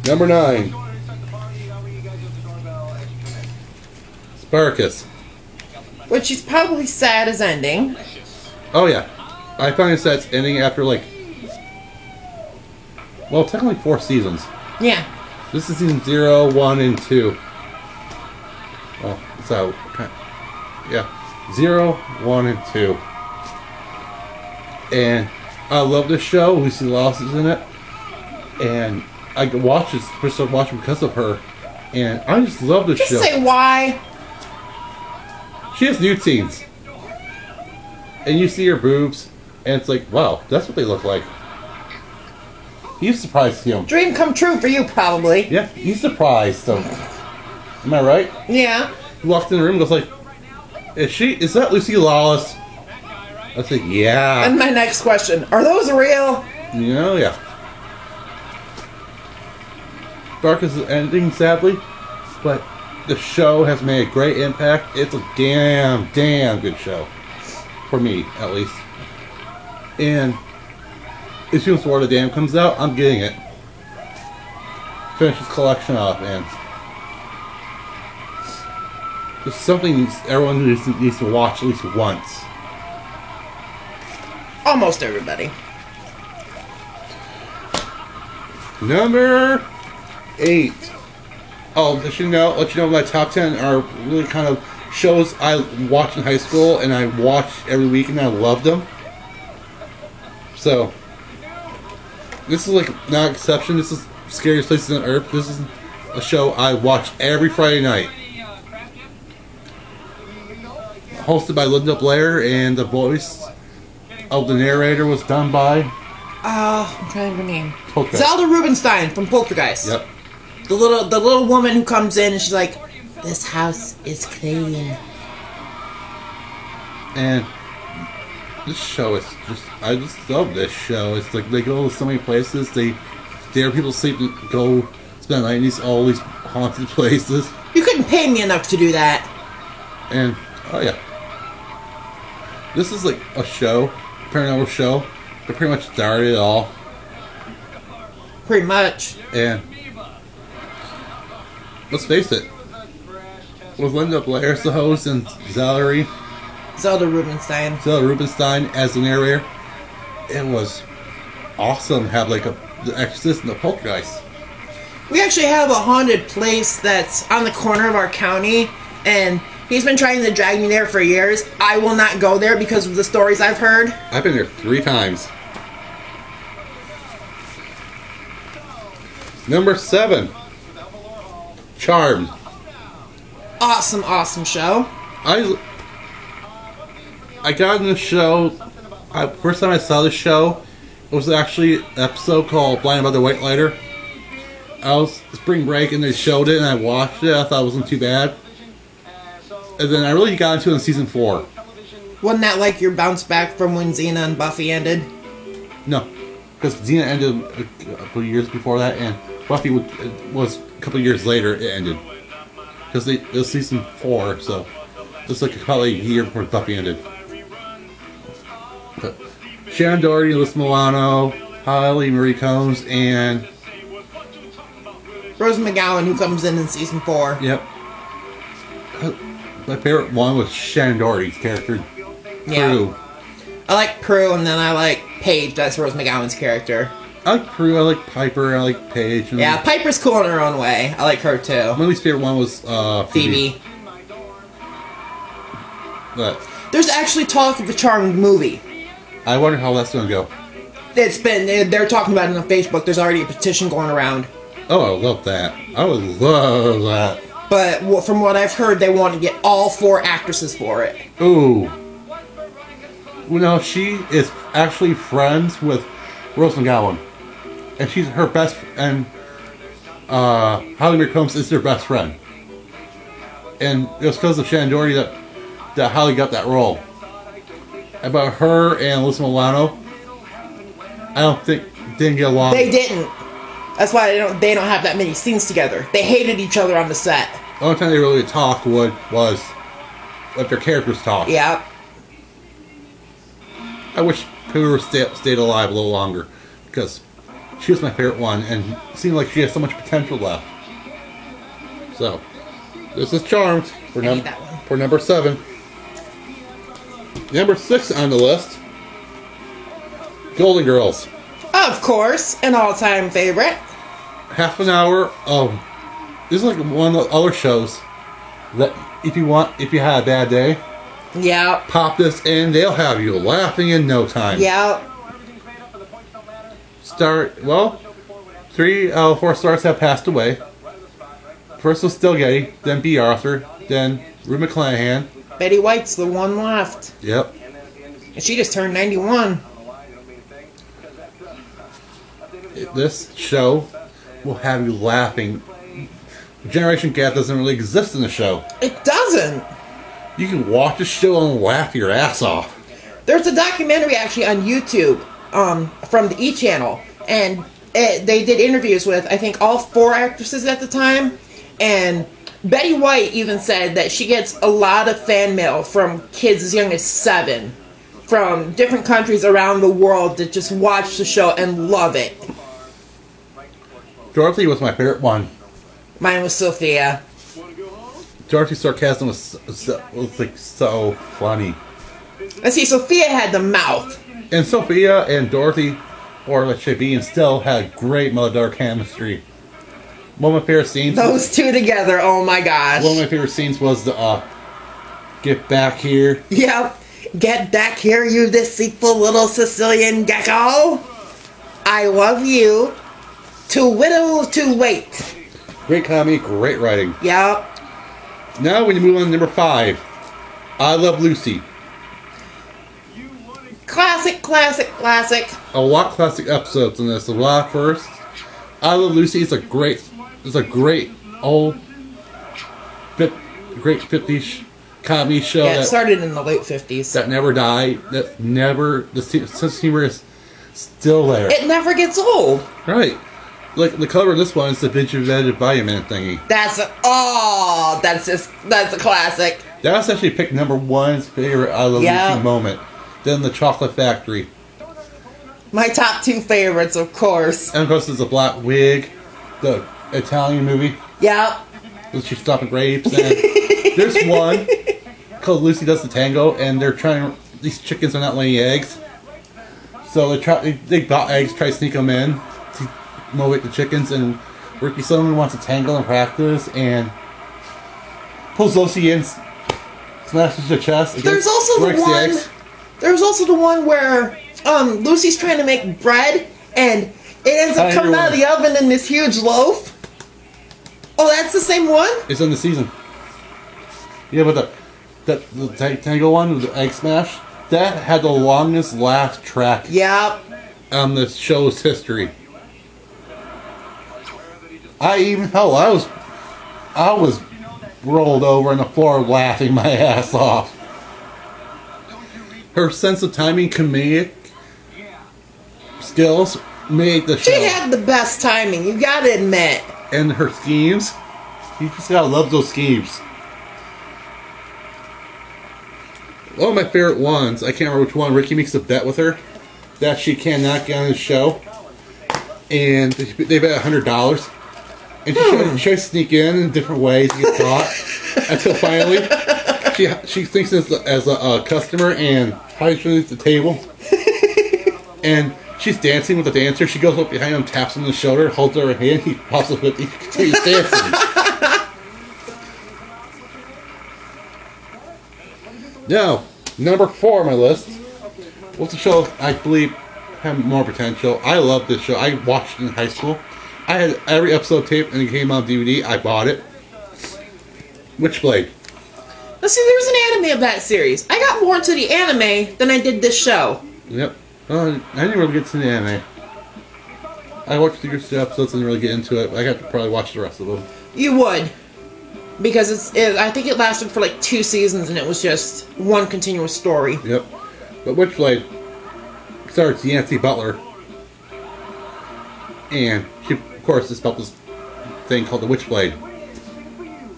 Number 9. Spartacus. Which is probably sad as ending. Oh yeah. I find it's ending after well, technically 4 seasons. Yeah. This is season 0, 1, and 2. Well, so, yeah. 0, 1, and 2. And I love this show. Lucy Lawless is in it. And I watched this, first started watching because of her. And I just love this show. Just say why. She has nude scenes. And you see her boobs. And it's like, wow, that's what they look like. He's surprised to see him. Dream come true for you, probably. Yeah, he's surprised. So, am I right? Yeah. He walked in the room and goes like, is that Lucy Lawless? I said, yeah. And my next question, are those real? You know, yeah. Spartacus is ending, sadly. But the show has made a great impact. It's a damn good show. For me, at least. And as soon as Sword of the Dam comes out, I'm getting it. Finish this collection off, and it's something everyone needs to watch at least once. Almost everybody. Number 8. Oh, let you know my top 10 are really kind of shows I watched in high school and I watched every week and I loved them. So, this is like not an exception. This is Scariest Places on Earth. This is a show I watch every Friday night. Hosted by Linda Blair, and the voice of the narrator was done by... I'm trying to remember her name. Poltergeist. Zelda Rubinstein from Poltergeist. Yep. The little woman who comes in and she's like, "This house is clean." And this show is I just love this show. It's like they go to so many places. They dare people to sleep and go spend the night in all these haunted places. You couldn't pay me enough to do that. And, oh yeah. This is like a show, paranormal show, that pretty much started it all. Pretty much. And let's face it, with Linda Blair as the host and Zelda Rubinstein as the narrator, it was awesome to have like the Exorcist and the Poltergeist. We actually have a haunted place that's on the corner of our county, and he's been trying to drag me there for years. I will not go there because of the stories I've heard. I've been there 3 times. Number 7. Charmed. Awesome show. I got in the show. First time I saw the show, it was actually an episode called Blinded by the White Lighter. I was spring break and they showed it and I watched it. I thought it wasn't too bad. And then I really got into it in season 4. Wasn't that like your bounce back from when Xena and Buffy ended? No, because Xena ended a couple of years before that, and Buffy was a couple of years later. It ended because it was season 4, so it's like probably a year before Buffy ended. But Sharon Doherty, Alyssa Milano, Holly Marie Combs, and Rose McGowan, who comes in season 4. Yep. My favorite one was Sharon Doherty's character, Prue. Yeah. I like Prue, and then I like Paige. That's Rose McGowan's character. I like Prue, I like Piper, I like Paige. And yeah, Piper's cool in her own way. I like her too. My least favorite one was Phoebe. But there's actually talk of a Charmed movie. I wonder how that's going to go. They're talking about it on Facebook. There's already a petition going around. Oh, I love that. I would love that. But from what I've heard, they want to get all 4 actresses for it. Ooh. Well, no, she is actually friends with Rose McGowan. And she's her best... And Holly Marie Combs is their best friend. And it was because of Sharon Doherty that Holly got that role. About her and Alyssa Milano, I don't think didn't get along. They didn't. That's why they don't have that many scenes together. They hated each other on the set. The only time they really talked was let their characters talk. Yeah. I wish Prue stayed alive a little longer because she was my favorite one and it seemed like she has so much potential left. So, this is Charmed for number 7. Number 6 on the list, Golden Girls. Of course, an all-time favorite. Half an hour of... This is like one of the other shows that if you had a bad day, yeah, pop this in, they'll have you laughing in no time. Yeah. 3 out of 4 stars have passed away. First was Still Getty, then B. Arthur, then Rue McClanahan. Betty White's the one left. Yep. And she just turned 91. This show will have you laughing. Generation gap doesn't really exist in the show. It doesn't. You can watch the show and laugh your ass off. There's a documentary actually on YouTube from the E! Channel, and they did interviews with, I think, all 4 actresses at the time, and Betty White even said that she gets a lot of fan mail from kids as young as 7 from different countries around the world that just watch the show and love it. Dorothy was my favorite one. Mine was Sophia. Dorothy's sarcasm was like so funny. Let's see, Sophia had the mouth. And Sophia and Dorothy or let's say B and Still, had great mother-daughter chemistry. One of my favorite scenes. Those two together, oh my gosh. One of my favorite scenes was the "Get back here." Yep. Get back here, you deceitful little Sicilian gecko. I love you. Too little to wait. Great comedy, great writing. Yep. Now when you move on to number 5, I Love Lucy. Classic, classic, classic. A lot of classic episodes in this. A lot first. I Love Lucy is a great old, great 50s comedy show. Yeah, it started in the late 50s. That never died. That never, the sense of humor is still there. It never gets old. Right. Like the cover of this one is the Buffyxenaman Vitamin thingy. That's a classic. That was actually picked number 1's favorite I Love Lucy moment. Then the Chocolate Factory. My top 2 favorites, of course. And of course, there's a Black Wig, the Italian movie. Yep. She's stopping grapes. And there's one called Lucy Does the Tango, and they're trying. These chickens are not laying eggs, so they got eggs, try to sneak them in to motivate the chickens. And Buffyxenaman wants to tangle and practice, and pulls Lucy in, smashes her chest. There's also the one. There's also the one where Lucy's trying to make bread, and it ends up coming out of the oven in this huge loaf. Oh, that's the same one? It's in the season. Yeah, but the tango one with the egg smash, that had the longest laugh track. Yep. On the show's history. I was rolled over on the floor laughing my ass off. Her sense of timing, comedic skills made the show. She had the best timing, you gotta admit. And her schemes, you just gotta love those schemes. One of my favorite ones, I can't remember which one, Ricky makes a bet with her that she cannot get on the show. And they bet $100. And she tries to sneak in different ways to get caught. Until finally, she thinks as a customer and hides underneath the table. And she's dancing with the dancer. She goes up behind him, taps him on the shoulder, holds her hand. He pops up with, he continues dancing. Now, number 4 on my list. What's a show I believe had more potential? I love this show. I watched it in high school. I had every episode taped and it came on DVD. I bought it. Witchblade. Now see, there's an anime of that series. I got more into the anime than I did this show. Yep. I didn't really get to the anime. I watched the first 2 episodes and didn't really get into it. I got to probably watch the rest of them. You would. Because I think it lasted for like 2 seasons and it was just one continuous story. Yep. But Witchblade starts Yancy Butler. And she, of course, is about this thing called the Witchblade.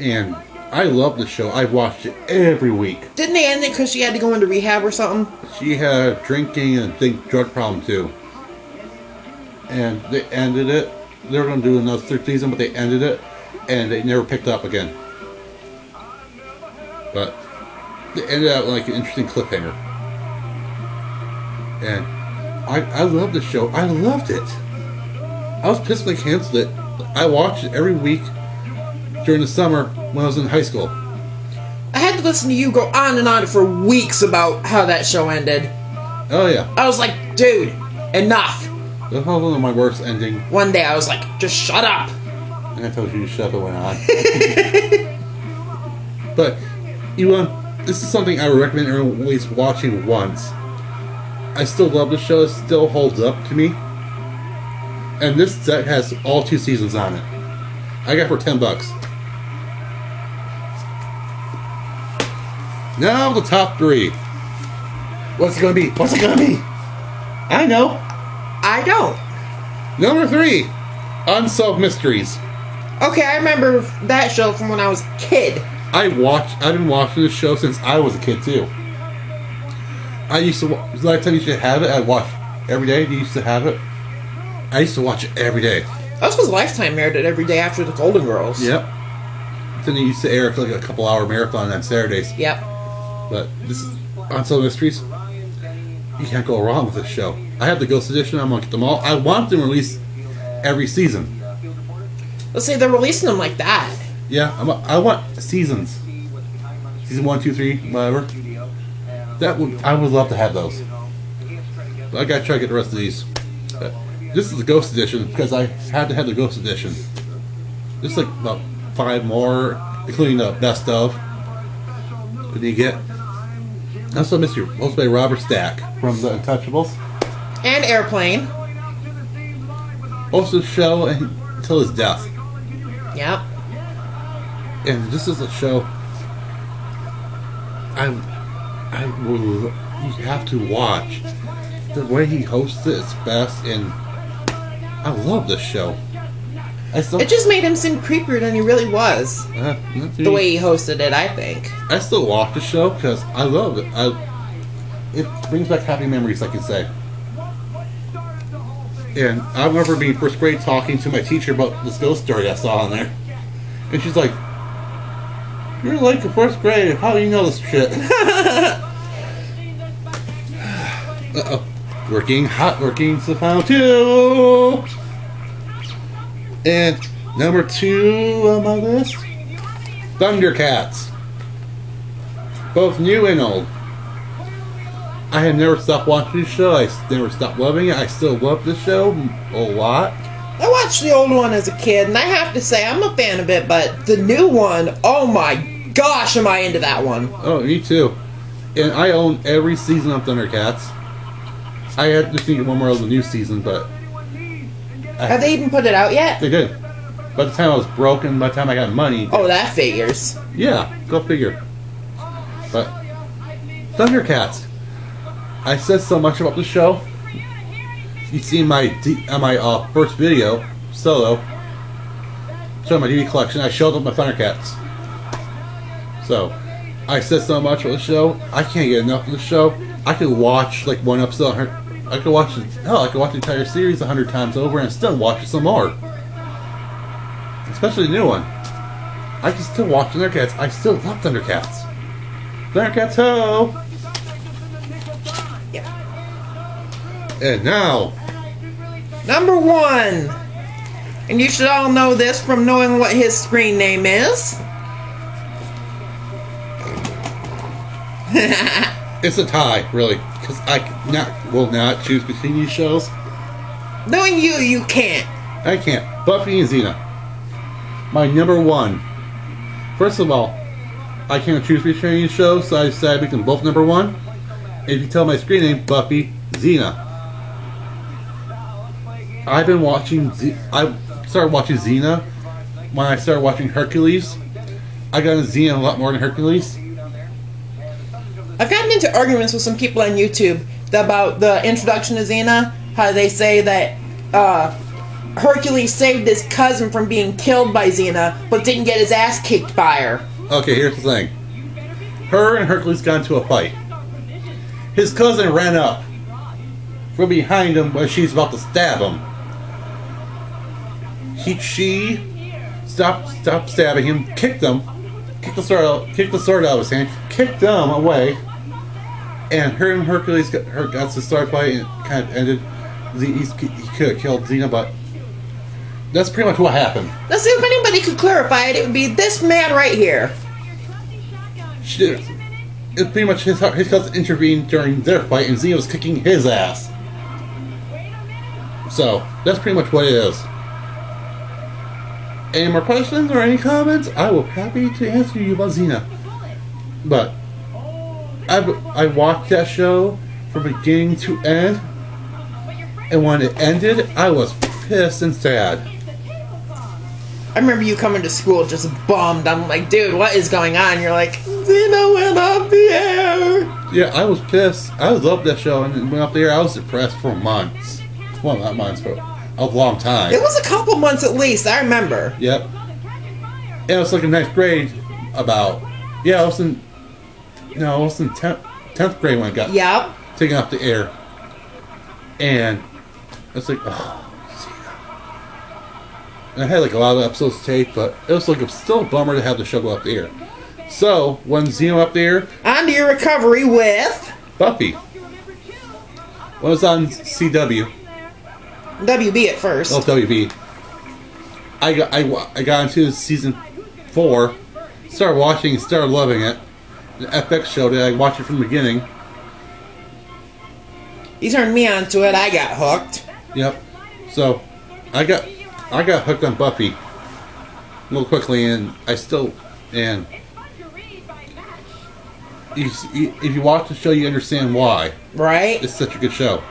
And I love the show. I watched it every week. Didn't they end it because she had to go into rehab or something? She had drinking and drug problem too. And they ended it. They were going to do another 3rd season, but they ended it. And they never picked up again. But they ended up like an interesting cliffhanger. And I loved the show. I loved it. I was pissed when they canceled it. I watched it every week during the summer when I was in high school. I had to listen to you go on and on for weeks about how that show ended. Oh yeah. I was like, dude, enough. That was one of my worst ending. One day I was like, just shut up. And I told you to shut the went on. But, this is something I would recommend everyone at least watching once. I still love the show. It still holds up to me. And this set has all 2 seasons on it. I got it for $10. Now the top 3. What's it gonna be? What's it gonna be? I know. I don't. Number 3. Unsolved Mysteries. Okay, I remember that show from when I was a kid. I've been watching this show since I was a kid too. I used to, the last time you used to have it, I'd watch every day. You used to have it. I used to watch it every day. That's because Lifetime aired it every day after the Golden Girls. Yep. Then it used to air like a couple-hour marathon on Saturdays. Yep. But this is Unsolved Mysteries. You can't go wrong with this show. I have the Ghost Edition. I'm gonna get them all. I want them released every season. Let's say they're releasing them like that. Yeah, I want seasons. Season 1, 2, 3, whatever. I would love to have those. But I gotta try to get the rest of these. This is the Ghost Edition because I had to have the Ghost Edition. There's like about 5 more, including the best of. What do you get? Also, Mr. Hosted by Robert Stack from The Untouchables. And Airplane. Hosted the show until his death. Yep. And this is a show you have to watch. The way he hosts it is best, and I love this show. It just made him seem creepier than he really was. The way he hosted it, I think. I still watch the show because I love it. It brings back happy memories, I can say. And I remember being first grade talking to my teacher about this ghost story I saw on there. And she's like, "You're like a first grade. How do you know this shit?" Uh-oh. Working's the final 2. And number 2 on my list, Thundercats. Both new and old. I have never stopped watching this show. I never stopped loving it. I still love this show a lot. I watched the old one as a kid, and I have to say, I'm a fan of it, but the new one, oh my gosh, am I into that one. Oh, me too. And I own every season of Thundercats. I had to think one more of the new season, but... Have they even put it out yet? They did. By the time I was broken, by the time I got money... Oh, that figures. Yeah, go figure. But, Thundercats. I said so much about the show. You see my first video, solo, showing my DVD collection, I showed up my Thundercats. So, I said so much about the show. I can't get enough of the show. I could watch like one episode. I could watch the entire series 100 times over and still watch it some more. Especially the new one. I can still watch Thundercats. I still love Thundercats. Thundercats ho! Yeah. And now, number 1. And you should all know this from knowing what his screen name is. it's a tie, really, because I will not choose between these shows. Knowing you can't. I can't. Buffy and Xena. My number 1. First of all, I can't choose between these shows, so I decided to make them both number 1. And if you tell my screen name, Buffy, Xena. I've been watching... I started watching Xena when I started watching Hercules. I got into Xena a lot more than Hercules. I've gotten into arguments with some people on YouTube about the introduction to Xena. How they say that Hercules saved his cousin from being killed by Xena, but didn't get his ass kicked by her. Okay, here's the thing. Her and Hercules got into a fight. His cousin ran up from behind him when she's about to stab him. She stopped stabbing him, kicked him, kicked the sword out of his hand, kicked him away, and her and Hercules got to start fight, and it kind of ended. He could have killed Xena, but that's pretty much what happened. Let's see if anybody could clarify it. It would be this man right here. It's pretty much his cousin intervened during their fight, and Xena was kicking his ass. So that's pretty much what it is. Any more questions or any comments? I will be happy to answer you about Xena. But I watched that show from beginning to end, and when it ended, I was pissed and sad. I remember you coming to school just bummed. I'm like, dude, what is going on? You're like, Xena went off the air. Yeah, I was pissed. I loved that show, and it went up the air. I was depressed for months. Well, not months, but a long time. It was a couple months at least, I remember. Yep. And it was like in 9th grade about... Yeah, it was in 10th grade when it got taken off the air. And it's like, oh, Xena. And I had like a lot of episodes to take, but it was like still a bummer to have the show go up the air. So, when Xena went up the air... On to your recovery with... Buffy. When it was on CW. WB at first. Oh, WB. I got into season 4, started watching, started loving it. The FX showed it. I watched it from the beginning. You turned me onto it. I got hooked. Yep. So I got hooked on Buffy a little quickly, and I still and if you watch the show, you understand why. Right. It's such a good show.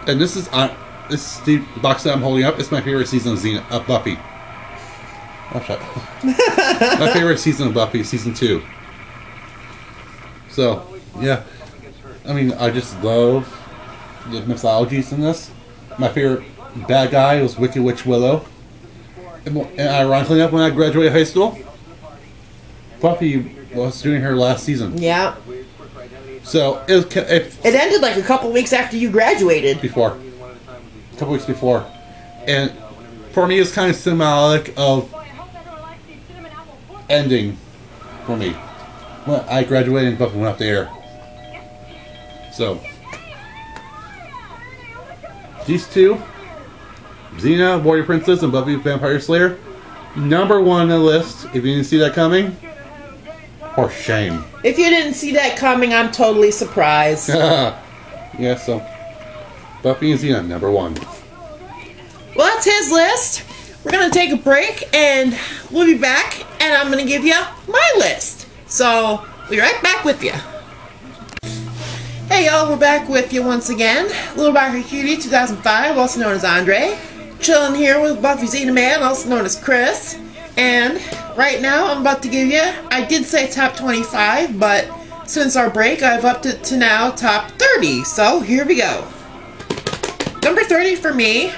And this is the box that I'm holding up. It's my favorite season of Buffy. Oh, shut up. My favorite season of Buffy, season 2. So, yeah. I mean, I just love the mythologies in this. My favorite bad guy was Wicked Witch Willow. And ironically enough, when I graduated high school, Buffy was doing her last season. Yeah. So, it ended like a couple weeks after you graduated. Before. A couple weeks before. And for me, it's kind of symbolic of ending for me. When I graduated and Buffy went off the air. So, these two, Xena, Warrior Princess, and Buffy Vampire Slayer, number 1 on the list. If you didn't see that coming, for shame. If you didn't see that coming, I'm totally surprised. Yeah, so Buffy and Xena, number 1. Well, that's his list. We're going to take a break, and we'll be back, and I'm going to give you my list. So, we'll be right back with you. Hey y'all, we're back with you once again. Little Rocker Cutie 2005, also known as Andre. Chilling here with Buffyxenaman, also known as Chris. And right now, I'm about to give you, I did say top 25, but since our break, I've upped it to now top 30. So, here we go. Number 30 for me,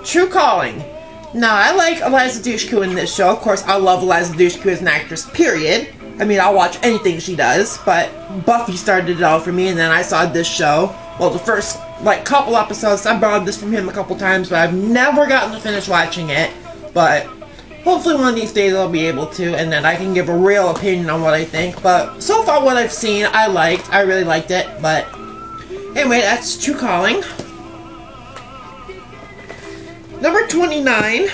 True Calling. Now, I like Eliza Dushku in this show. Of course, I love Eliza Dushku as an actress, period. I mean, I'll watch anything she does, but Buffy started it all for me, and then I saw this show. Well, the first, couple episodes, I borrowed this from him a couple times, but I've never gotten to finish watching it. But hopefully one of these days I'll be able to, and then I can give a real opinion on what I think. But so far what I've seen, I really liked it. But anyway, that's True Calling. Number 29,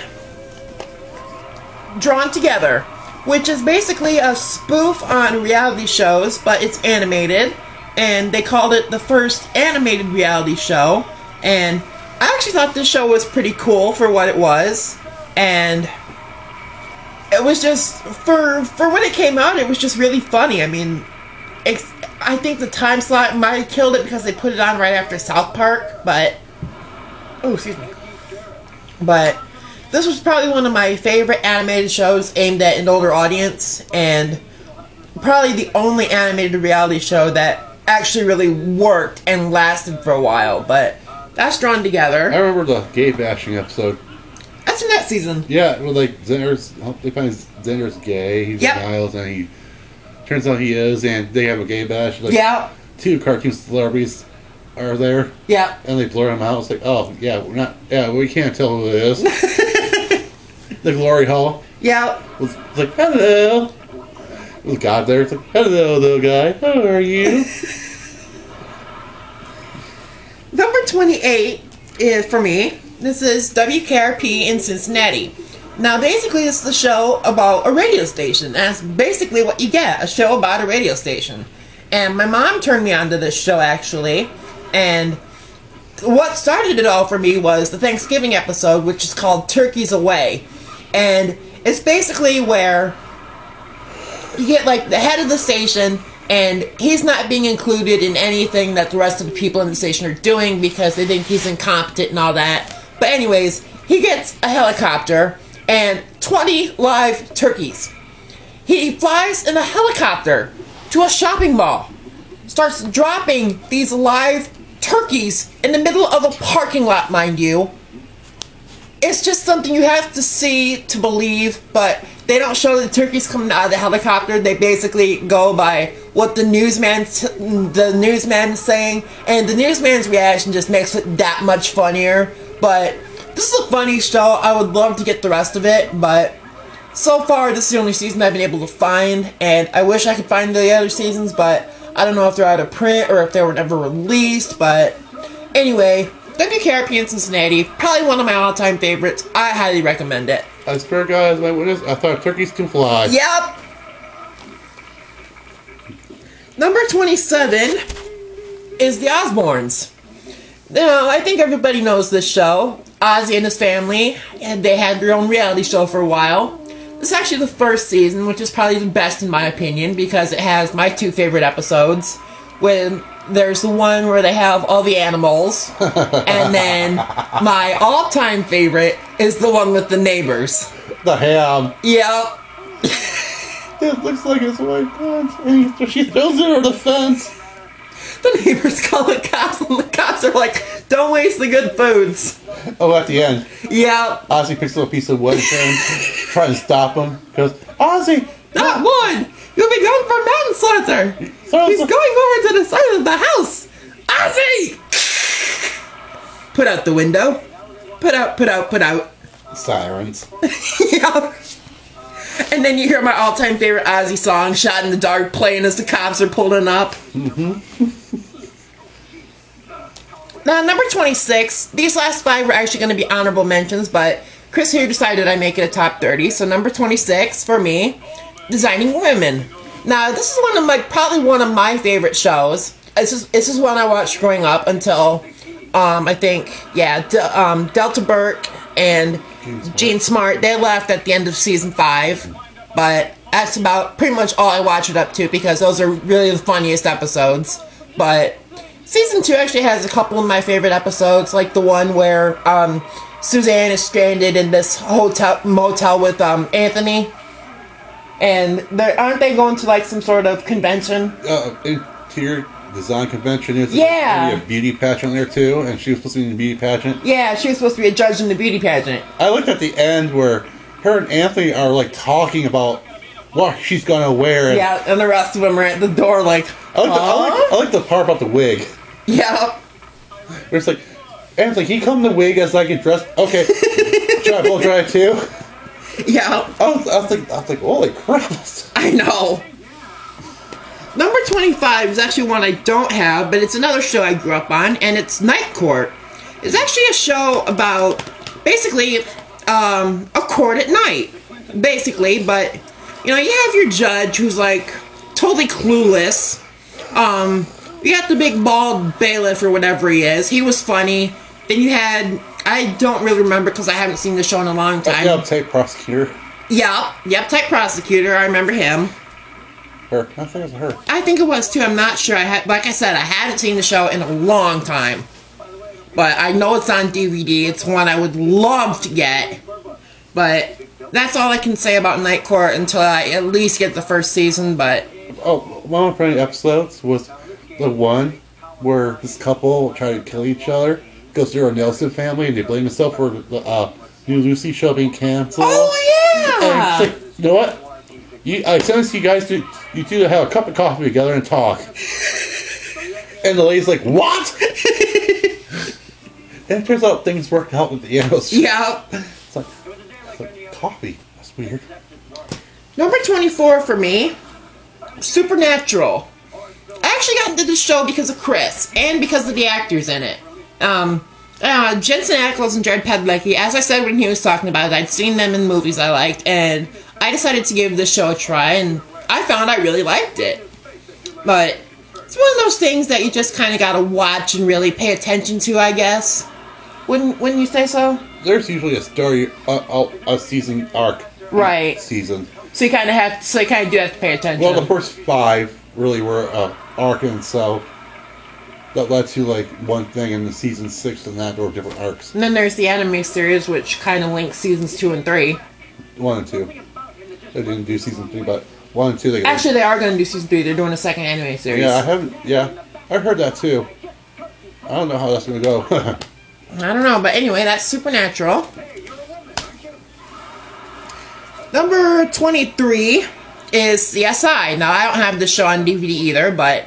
Drawn Together, which is basically a spoof on reality shows, but it's animated, and they called it the first animated reality show, and I actually thought this show was pretty cool for what it was, and it was just, for when it came out, it was just really funny. I mean, I think the time slot might have killed it because they put it on right after South Park, but, oh, excuse me. But this was probably one of my favorite animated shows aimed at an older audience, and probably the only animated reality show that actually really worked and lasted for a while. But that's Drawn Together. I remember the gay bashing episode. That's in that season. Yeah, where they find Xander's gay. He's Niles, and he turns out he is, and they have a gay bash. Yeah. 2 cartoon celebrities are there. Yeah. And they blur him out. It's like, oh, yeah, we can't tell who it is. The Glory Hall. Yeah. It's like, hello. There's God there. It's like, hello, little guy. How are you? Number 28 is, for me, this is WKRP in Cincinnati. Now, basically, it's the show about a radio station. That's basically what you get, a show about a radio station. And my mom turned me on to this show, actually. And what started it all for me was the Thanksgiving episode, which is called Turkeys Away. And it's basically where you get, the head of the station, and he's not being included in anything that the rest of the people in the station are doing because they think he's incompetent and all that. But anyways, he gets a helicopter and 20 live turkeys. He flies in a helicopter to a shopping mall, starts dropping these live turkeys in the middle of a parking lot, mind you. It's just something you have to see to believe, but they don't show the turkeys coming out of the helicopter. They basically go by what the newsman's saying, and the newsman's reaction just makes it that much funnier. But this is a funny show. I would love to get the rest of it, but so far this is the only season I've been able to find, and I wish I could find the other seasons, but I don't know if they're out of print or if they were never released, but anyway, WKRP in Cincinnati, probably one of my all-time favorites. I highly recommend it. I swear, guys, my witness, I thought turkeys can fly. Yep. Number 27 is The Osbournes. Now, I think everybody knows this show. Ozzy and his family, and they had their own reality show for a while. This is actually the first season, which is probably the best in my opinion, because it has my two favorite episodes. When there's the one where they have all the animals, and then my all-time favorite is the one with the neighbors. The ham. Yep. It looks like his white pants, and she throws it over the fence. The neighbors call the cops, and the cops are like, don't waste the good foods. Oh, at the end. Yep. Ozzy picks up a piece of wood and tries to stop him. Goes, Ozzy! Not wood! You'll be going for manslaughter! He's going over to the side of the house! Ozzy! Put out the window. Put out, put out, put out. Sirens. Yeah. And then you hear my all-time favorite Ozzy song, Shot in the Dark, playing as the cops are pulling up. Now, number 26. These last 5 were actually going to be honorable mentions, but Chris here decided I make it a top 30. So number 26 for me, Designing Women. Now, this is probably one of my favorite shows. This is one I watched growing up until, I think, yeah, Delta Burke and Gene Smart, they left at the end of season 5, but that's about pretty much all I watch it up to, because those are really the funniest episodes. But season 2 actually has a couple of my favorite episodes, like the one where Suzanne is stranded in this motel with Anthony, and aren't they going to like some sort of convention? Interior design convention. Is yeah. A beauty pageant there too, and she was supposed to be in the beauty pageant. Yeah, she was supposed to be a judge in the beauty pageant. I looked at the end where her and Anthony are like talking about what she's gonna wear. Yeah, and the rest of them are at the door like, I like the part about the wig. Yeah. Where it's like, Anthony, can you come in the wig as I get dressed? Okay. Should I blow dry it too? Yeah. I was like, holy crap. I know. Number 25 is actually one I don't have, but it's another show I grew up on, and it's Night Court. It's actually a show about, basically, a court at night, basically, but, you know, you have your judge who's, like, totally clueless. You got the big bald bailiff or whatever he is. He was funny. Then you had, I don't really remember because I haven't seen the show in a long time. The uptight prosecutor. Yep, the uptight prosecutor, I remember him. Her. I think it was her. I think it was too. I'm not sure. Like I said, I hadn't seen the show in a long time, but I know it's on DVD. It's one I would love to get, but that's all I can say about Night Court until I at least get the first season. But one of my favorite episodes was the one where this couple tried to kill each other because they're a Nelson family and they blame themselves for the New Lucy show being canceled. Oh yeah! And it's like, you know what? I sense you guys do have a cup of coffee together and talk. And the lady's like, what? And it turns out things worked out at the end. Yeah. It's like coffee. That's weird. Number 24 for me, Supernatural. I actually got into this show because of Chris and because of the actors in it. Jensen Ackles and Jared Padalecki, as I said when he was talking about it, I'd seen them in movies I liked, and I decided to give this show a try, and I found I really liked it. But it's one of those things that you just kind of gotta watch and really pay attention to, I guess. Wouldn't you say so? There's usually a story, a season arc. Right. Season. So you kind of do have to pay attention. Well, the first 5 really were arc, and so that led to like one thing, in the season 6 and that there were different arcs. And then there's the anime series, which kind of links seasons 2 and 3. 1 and 2. They didn't do season 3, but 1 and 2 they actually they are going to do season 3. They're doing a second anime series. Yeah, I heard that too. I don't know how that's going to go. I don't know, but anyway, that's Supernatural. Number 23 is CSI. Now, I don't have this show on DVD either, but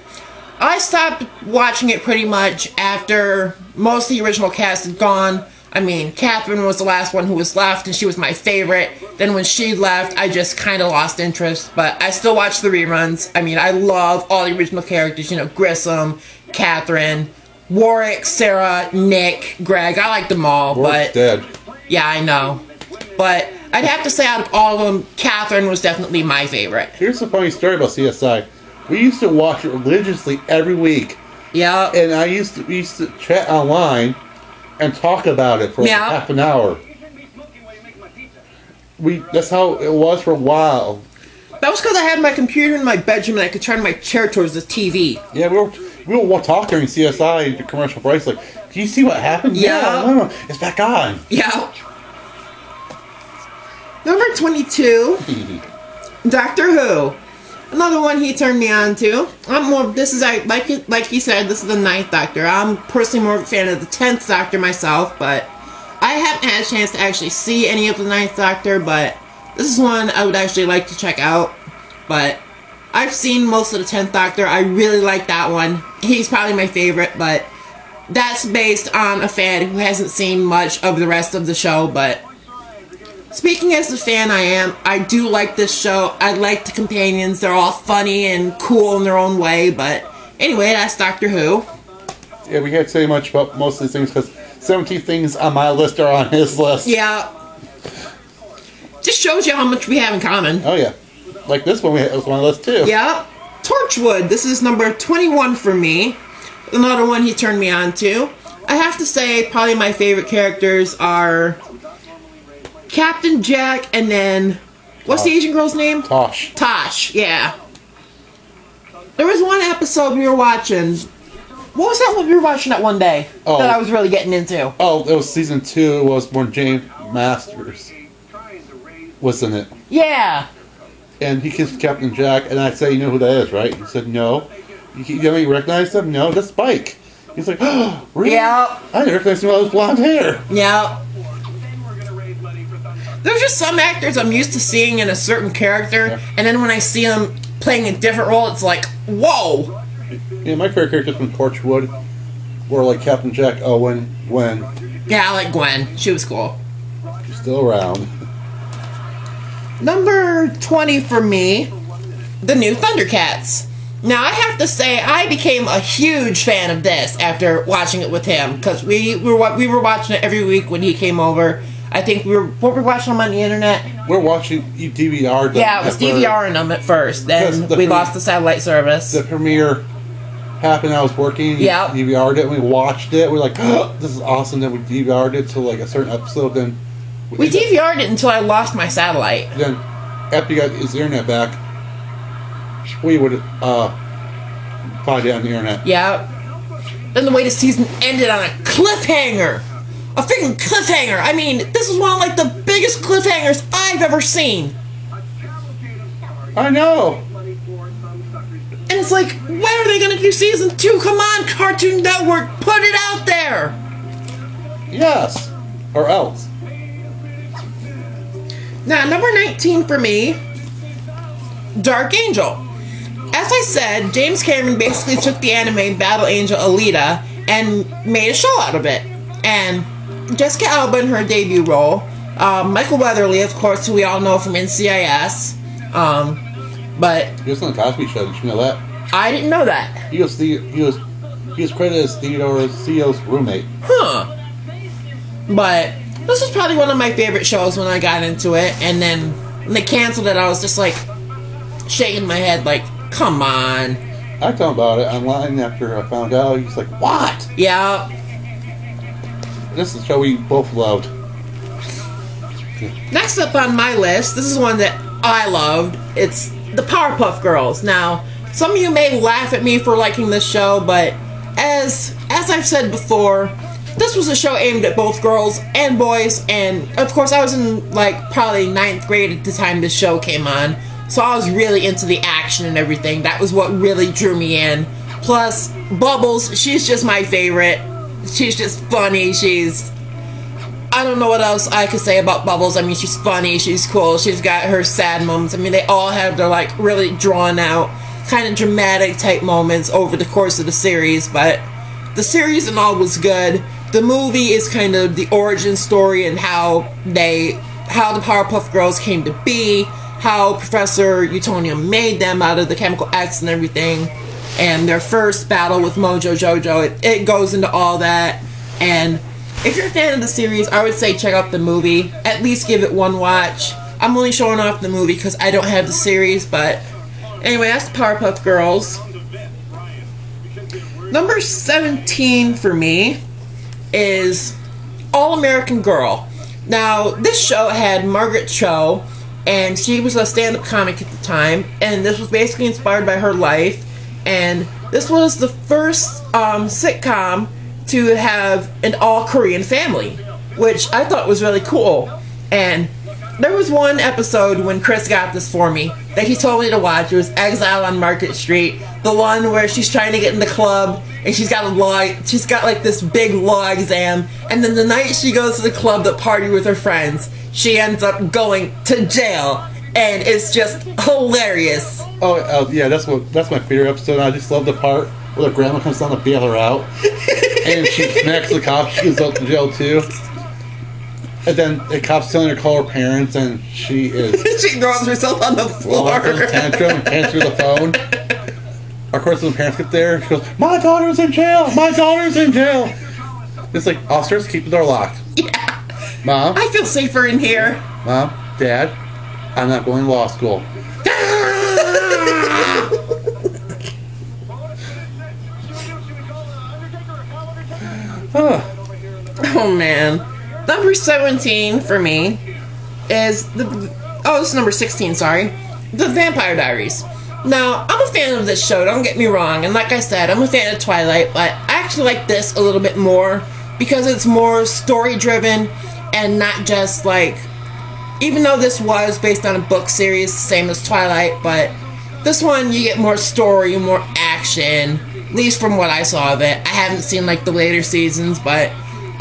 I stopped watching it pretty much after most of the original cast had gone. I mean, Catherine was the last one who was left, and she was my favorite. Then when she left, I just kind of lost interest, but I still watch the reruns. I mean, I love all the original characters, you know, Grissom, Catherine, Warwick, Sarah, Nick, Greg. I like them all, Warwick's but... dead. Yeah, I know. But I'd have to say out of all of them, Catherine was definitely my favorite. Here's a funny story about CSI. We used to watch it religiously every week. Yeah. And we used to chat online and talk about it for like half an hour. That's how it was for a while. That was because I had my computer in my bedroom and I could turn my chair towards the TV. Yeah, we were talking during CSI, the commercial breaks, like, do you see what happened? Yeah. No, it's back on. Yeah. Number 22, Doctor Who. Another one he turned me on to. Like he said, this is the 9th Doctor. I'm personally more of a fan of the 10th Doctor myself, but I haven't had a chance to actually see any of the 9th Doctor, but this is one I would actually like to check out. But I've seen most of the 10th Doctor. I really like that one. He's probably my favorite, but that's based on a fan who hasn't seen much of the rest of the show, but speaking as the fan I am, I do like this show. I like the companions. They're all funny and cool in their own way, but anyway, that's Doctor Who. Yeah, we can't say much about most of these things because 17 things on my list are on his list. Yeah. Just shows you how much we have in common. Oh, yeah. Like this one, was on my list too. Yeah. Torchwood. This is number 21 for me. Another one he turned me on to. I have to say, probably my favorite characters are Captain Jack and then... What's the Asian girl's name? Tosh. Tosh, yeah. There was one episode we were watching. What was that one we were watching that one day that I was really getting into? Oh, it was season 2. It was when James Masters was in it. Yeah. And he kissed Captain Jack, and I said, you know who that is, right? He said, no. You haven't recognized him? No, that's Spike. He's like, oh, really? Yeah. I didn't recognize him with his blonde hair. Yeah. There's just some actors I'm used to seeing in a certain character, and then when I see them playing a different role, it's like, whoa! Yeah, my favorite characters from Torchwood were like Captain Jack, Owen, Gwen. Yeah, I like Gwen. She was cool. She's still around. Number 20 for me, the new Thundercats. Now, I have to say, I became a huge fan of this after watching it with him, because we were watching it every week when he came over. I think we were watching them on the internet. We're watching DVR them. Yeah, it was DVRing them at first. Then we lost the satellite service. The premiere happened. I was working. Yeah. DVR'd it. And we watched it. We're like, oh, this is awesome. Then we DVR'd it to like a certain episode. Then we DVR'd it until I lost my satellite. Then after you got his internet back, we would find it on the internet. Yeah. Then the way the season ended on a cliffhanger. A freaking cliffhanger! I mean, this is one of like the biggest cliffhangers I've ever seen. I know. And it's like, when are they gonna do season 2? Come on, Cartoon Network, put it out there! Yes. Or else. Now, number 19 for me, Dark Angel. As I said, James Cameron basically took the anime Battle Angel Alita and made a show out of it. And Jessica Alba in her debut role, Michael Weatherly, of course, who we all know from NCIS, but he was on the Cosby Show. Did you know that? I didn't know that. He was credited as Theodore's CEO's roommate. Huh. But this was probably one of my favorite shows when I got into it, and then when they canceled it, I was just like shaking my head, like, come on. I told him about it online after I found out. He's like, what? Yeah. This is a show we both loved. Next up on my list, this is one that I loved. It's the Powerpuff Girls. Now, some of you may laugh at me for liking this show, but as I've said before, this was a show aimed at both girls and boys, and of course I was in like probably 9th grade at the time this show came on, so I was really into the action and everything. That was what really drew me in. Plus, Bubbles, she's just my favorite. She's just funny. I don't know what else I could say about Bubbles. I mean, she's funny, she's cool, she's got her sad moments. I mean, they all have their, like, really drawn out, kind of dramatic type moments over the course of the series, but the series and all was good. the movie is kind of the origin story and how the Powerpuff Girls came to be, how Professor Utonium made them out of the Chemical X and everything, and their first battle with Mojo Jojo. It goes into all that, and if you're a fan of the series, I would say check out the movie. At least give it one watch. I'm only showing off the movie because I don't have the series, but anyway, that's the Powerpuff Girls. Number 17 for me is All American Girl. Now, this show had Margaret Cho, and she was a stand-up comic at the time, and this was basically inspired by her life, and this was the first sitcom to have an all-Korean family, which I thought was really cool. And there was one episode when Chris got this for me that he told me to watch. It was Exile on Market Street, the one where she's trying to get in the club and she's got like this big law exam, and then the night she goes to the club to party with her friends, she ends up going to jail, and it's just hilarious. Oh yeah, that's my favorite episode. I just love the part where the grandma comes down to bail her out, and she smacks the cops. She goes up to jail too. And then the cop's telling her to call her parents, and she throws herself on the floor. Throws a tantrum and answers the phone. Of course, when the parents get there, she goes, "My daughter's in jail! My daughter's in jail!" It's like, officers, keep the door locked. Yeah. Mom? I feel safer in here. Mom? Dad? I'm not going to law school. Oh, man. Number 17 for me is this is number 16, sorry. The Vampire Diaries. Now, I'm a fan of this show, don't get me wrong, and like I said, I'm a fan of Twilight, but I actually like this a little bit more because it's more story-driven and not just like, even though this was based on a book series, same as Twilight, but this one you get more story, more action, at least from what I saw of it. I haven't seen like the later seasons, but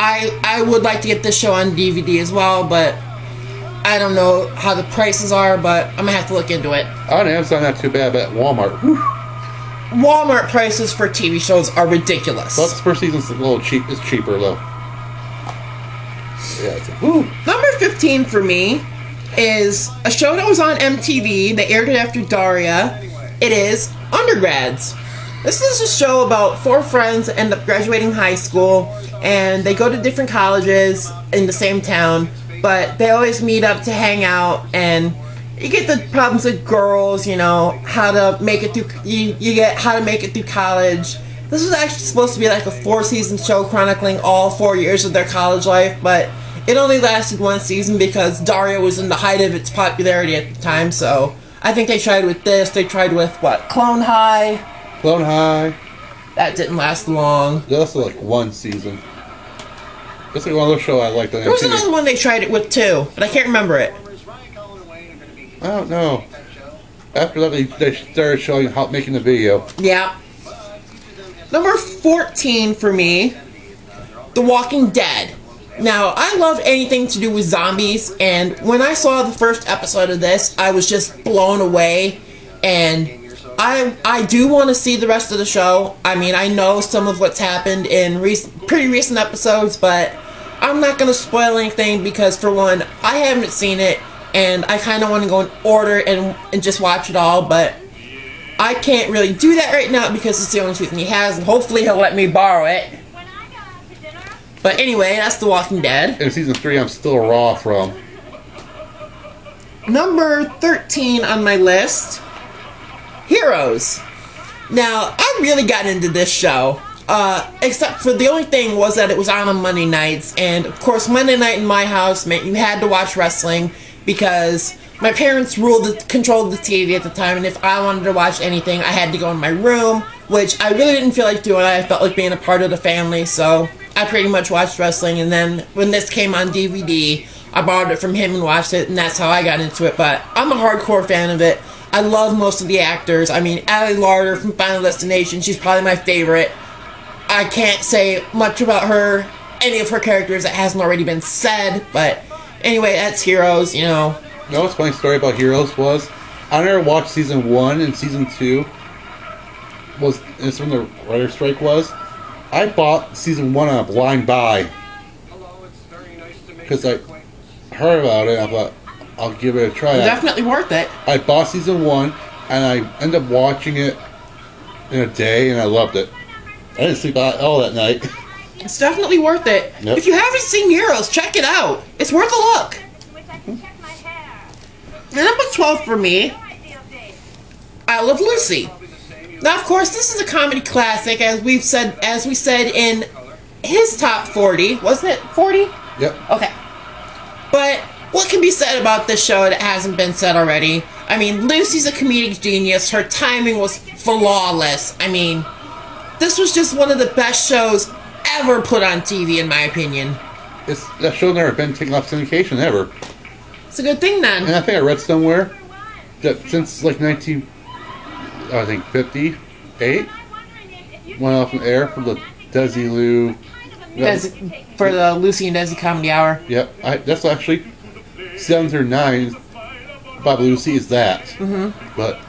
I would like to get this show on DVD as well, but I don't know how the prices are, but I'm gonna have to look into it. On Amazon, not too bad, but at Walmart, whew. Walmart prices for TV shows are ridiculous. Well, this first season's a little cheap. It's cheaper though. Yeah. Number 15 for me is a show that was on MTV. They aired it after Daria. It is Undergrads. This is a show about 4 friends that end up graduating high school, and they go to different colleges in the same town, but they always meet up to hang out, and you get the problems with girls, you know, how to make it through, you get how to make it through college. This was actually supposed to be like a 4-season show chronicling all 4 years of their college life, but it only lasted 1 season because Daria was in the height of its popularity at the time, so I think they tried with this. They tried with, what, Clone High? Clone High. That didn't last long. That lasted like 1 season. That's like one of those shows I liked. There was another one they tried it with too, but I can't remember it. I don't know. After that, they started showing how making the video. Yeah. Number 14 for me, The Walking Dead. Now, I love anything to do with zombies, and when I saw the first episode of this, I was just blown away, and I do want to see the rest of the show. I mean, I know some of what's happened in pretty recent episodes, but I'm not going to spoil anything because, for one, I haven't seen it, and I kind of want to go in order and just watch it all, but I can't really do that right now because it's the only season he has, and hopefully he'll let me borrow it. But anyway, that's The Walking Dead. And season 3 I'm still raw from. Number 13 on my list, Heroes. Now, I really got into this show, except for the only thing was that it was on Monday nights, and of course Monday night in my house meant you had to watch wrestling because my parents controlled the TV at the time, and if I wanted to watch anything, I had to go in my room, which I really didn't feel like doing. I felt like being a part of the family, so I pretty much watched wrestling, and then when this came on DVD, I borrowed it from him and watched it, and that's how I got into it, but I'm a hardcore fan of it. I love most of the actors. I mean, Ali Larter from Final Destination, she's probably my favorite. I can't say much about her, any of her characters that hasn't already been said, but anyway, that's Heroes, you know. You know what's funny story about Heroes was, I never watched season 1 and season 2. It's when the writer's strike was. I bought season 1 on a blind buy because I heard about it. I thought I'll give it a try. Definitely worth it. I bought season 1 and I ended up watching it in a day, and I loved it. I didn't sleep at all that night. It's definitely worth it. Yep. If you haven't seen Heroes, check it out. It's worth a look. And number 12 for me, I Love Lucy. Now, of course, this is a comedy classic, as we said in his top 40. Wasn't it 40? Yep. Okay. But what can be said about this show that hasn't been said already? I mean, Lucy's a comedic genius. Her timing was flawless. I mean, this was just one of the best shows ever put on TV, in my opinion. That show never been taken off syndication ever. It's a good thing, then. And I think I read somewhere that since like 1958 went off an air for the Desi Lou. For the Lucy and Desi Comedy Hour. Yep, that's actually 7 through 9. Bob Lucy is that. Mm-hmm. But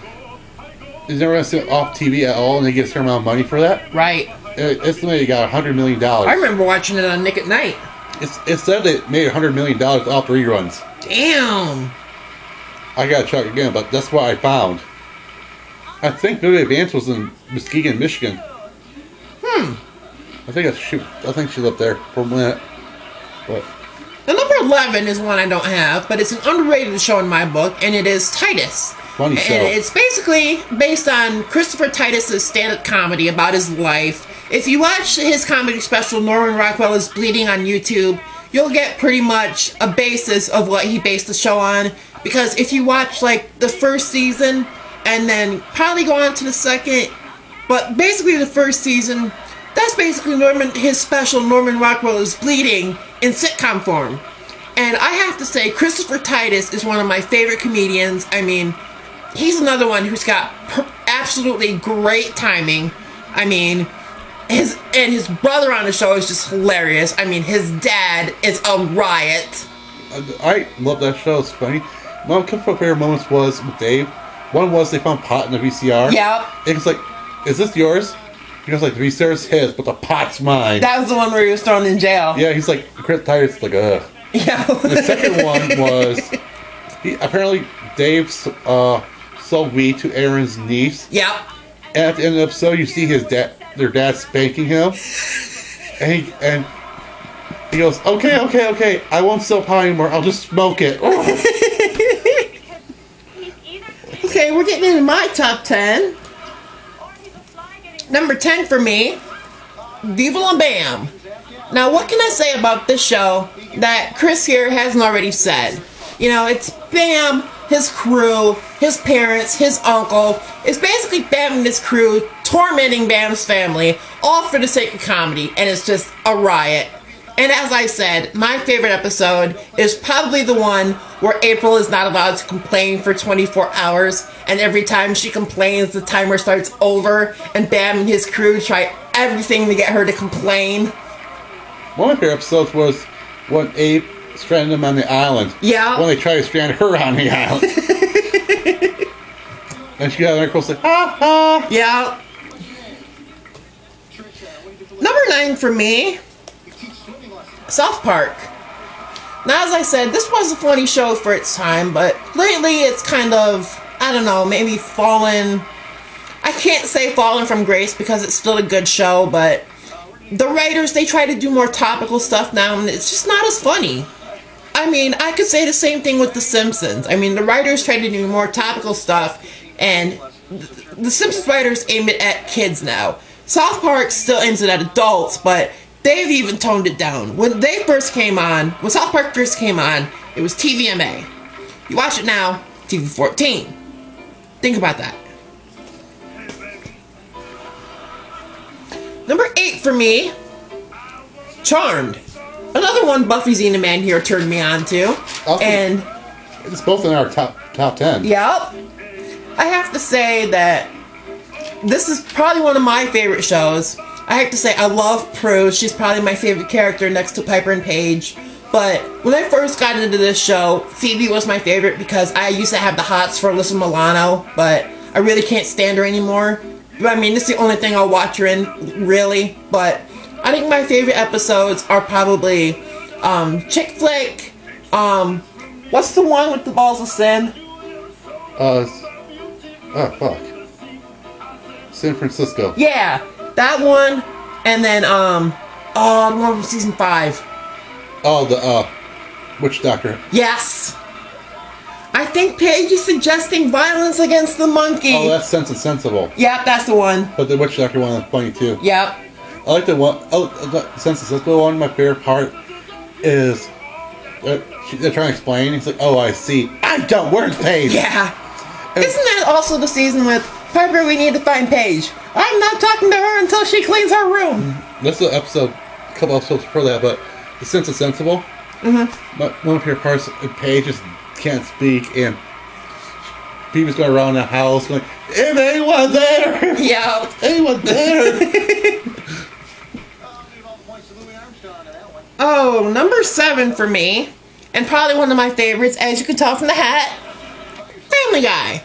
is never going to sit off TV at all, and they get a certain amount of money for that. Right. Estimated got $100 million. I remember watching it on Nick at Night. It said they made $100 million off the reruns. Damn. I gotta check again, but that's what I found. I think Billy Vance was in Muskegon, Michigan. I think she lived there for a minute. But The number 11 is one I don't have, but it's an underrated show in my book, and it is Titus. Funny show. And it's basically based on Christopher Titus's stand-up comedy about his life. If you watch his comedy special, Norman Rockwell is Bleeding, on YouTube, you'll get pretty much a basis of what he based the show on. Because if you watch, like, the first season, and then probably go on to the second, but basically the first season, that's basically his special, Norman Rockwell is Bleeding, in sitcom form. And I have to say, Christopher Titus is one of my favorite comedians. I mean, he's another one who's got absolutely great timing. I mean, his brother on the show is just hilarious. I mean, his dad is a riot. I love that show. It's funny. One of my favorite moments was with Dave. One was they found pot in the VCR. Yep. It was like, is this yours? He goes like, the VCR's his, but the pot's mine. That was the one where he was thrown in jail. Yeah, he's like, Chris Titus, like, ugh. Yeah. The second one was, apparently Dave sold weed to Aaron's niece. Yep. And at the end of the episode, you see their dad spanking him. And he goes, okay, I won't sell pot anymore, I'll just smoke it. Okay, we're getting into my top 10. Number 10 for me, Viva La Bam. Now, what can I say about this show that Chris here hasn't already said? You know, it's Bam, his crew, his parents, his uncle. It's basically Bam and his crew tormenting Bam's family, all for the sake of comedy, and it's just a riot. And as I said, my favorite episode is probably the one where April is not allowed to complain for 24 hours, and every time she complains, the timer starts over, and Bam and his crew try everything to get her to complain. One of my favorite episodes was when Abe stranded him on the island. Yeah. When they tried to strand her on the island. And she got there and like, ha ha! Yeah. Number 9 for me, South Park. Now, as I said, this was a funny show for its time, but lately it's kind of, I don't know, maybe fallen. I can't say fallen from grace because it's still a good show, but the writers, they try to do more topical stuff now, and it's just not as funny. I mean, I could say the same thing with The Simpsons. I mean, the writers try to do more topical stuff, and the Simpsons writers aim it at kids now. South Park still aims it at adults, but they've even toned it down. When South Park first came on, it was TVMA. You watch it now, TV-14. Think about that. Number 8 for me, Charmed. Another one Buffyxenaman here turned me on to. And it's both in our top 10. Yep. I have to say that this is probably one of my favorite shows. I have to say I love Prue. She's probably my favorite character next to Piper and Paige. But when I first got into this show, Phoebe was my favorite because I used to have the hots for Alyssa Milano, but I really can't stand her anymore. I mean, it's the only thing I'll watch her in, really. But I think my favorite episodes are probably Chick Flick. What's the one with the balls of sin? Fuck. San Francisco. Yeah, that one. And then, the one from season 5. Oh, the, Witch Doctor. Yes! I think Paige is suggesting violence against the monkey. Oh, that's Sense and Sensible. Yep, that's the one. But the Witch Doctor one is funny, too. Yep. I like the one, the Sense and Sensible one. My favorite part is they're trying to explain. He's like, oh, I see. I don't. Where's Paige? Yeah. And isn't that also the season with Piper, we need to find Paige? I'm not talking to her until she cleans her room. That's the episode, a couple episodes before that, but the Sense and Sensible. Mm-hmm. But one of your parts, Paige just can't speak, and people's going around the house going, is anyone there? Yeah. Anyone there? Oh, number 7 for me, and probably one of my favorites, as you can tell from the hat, Family Guy.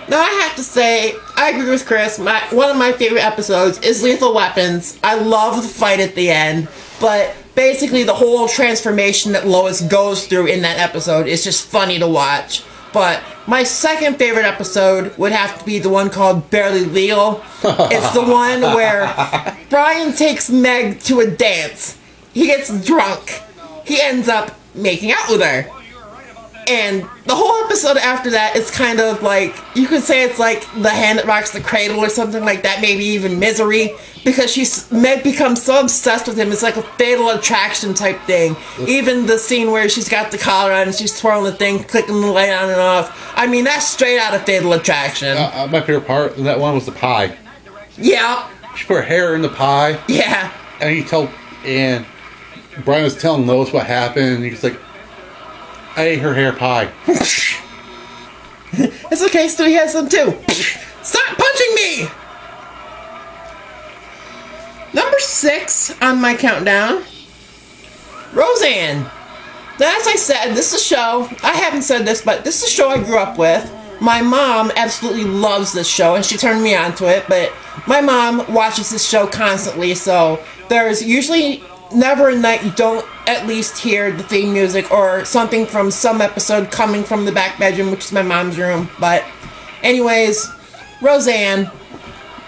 Now, I have to say, I agree with Chris. One of my favorite episodes is Lethal Weapons. I love the fight at the end, but basically the whole transformation that Lois goes through in that episode is just funny to watch. But my second favorite episode would have to be the one called Barely Legal. It's the one where Brian takes Meg to a dance. He gets drunk. He ends up making out with her. And the whole episode after that is kind of like, you could say it's like The Hand That Rocks the Cradle or something like that, maybe even Misery, because Meg becomes so obsessed with him. It's like a fatal attraction type thing. Even the scene where she's got the collar on and she's twirling the thing, clicking the light on and off. I mean, that's straight out of Fatal Attraction. My favorite part in that one was the pie. Yeah. She put her hair in the pie. Yeah. And Brian was telling Lois what happened, and he's like, I ate her hair pie. It's okay, Stewie has some too. Stop punching me! Number 6 on my countdown, Roseanne. Now, as I said, this is a show, I haven't said this, but this is a show I grew up with. My mom absolutely loves this show, and she turned me on to it, but my mom watches this show constantly, so there's usually never a night you don't at least hear the theme music or something from some episode coming from the back bedroom, which is my mom's room. But anyways, Roseanne,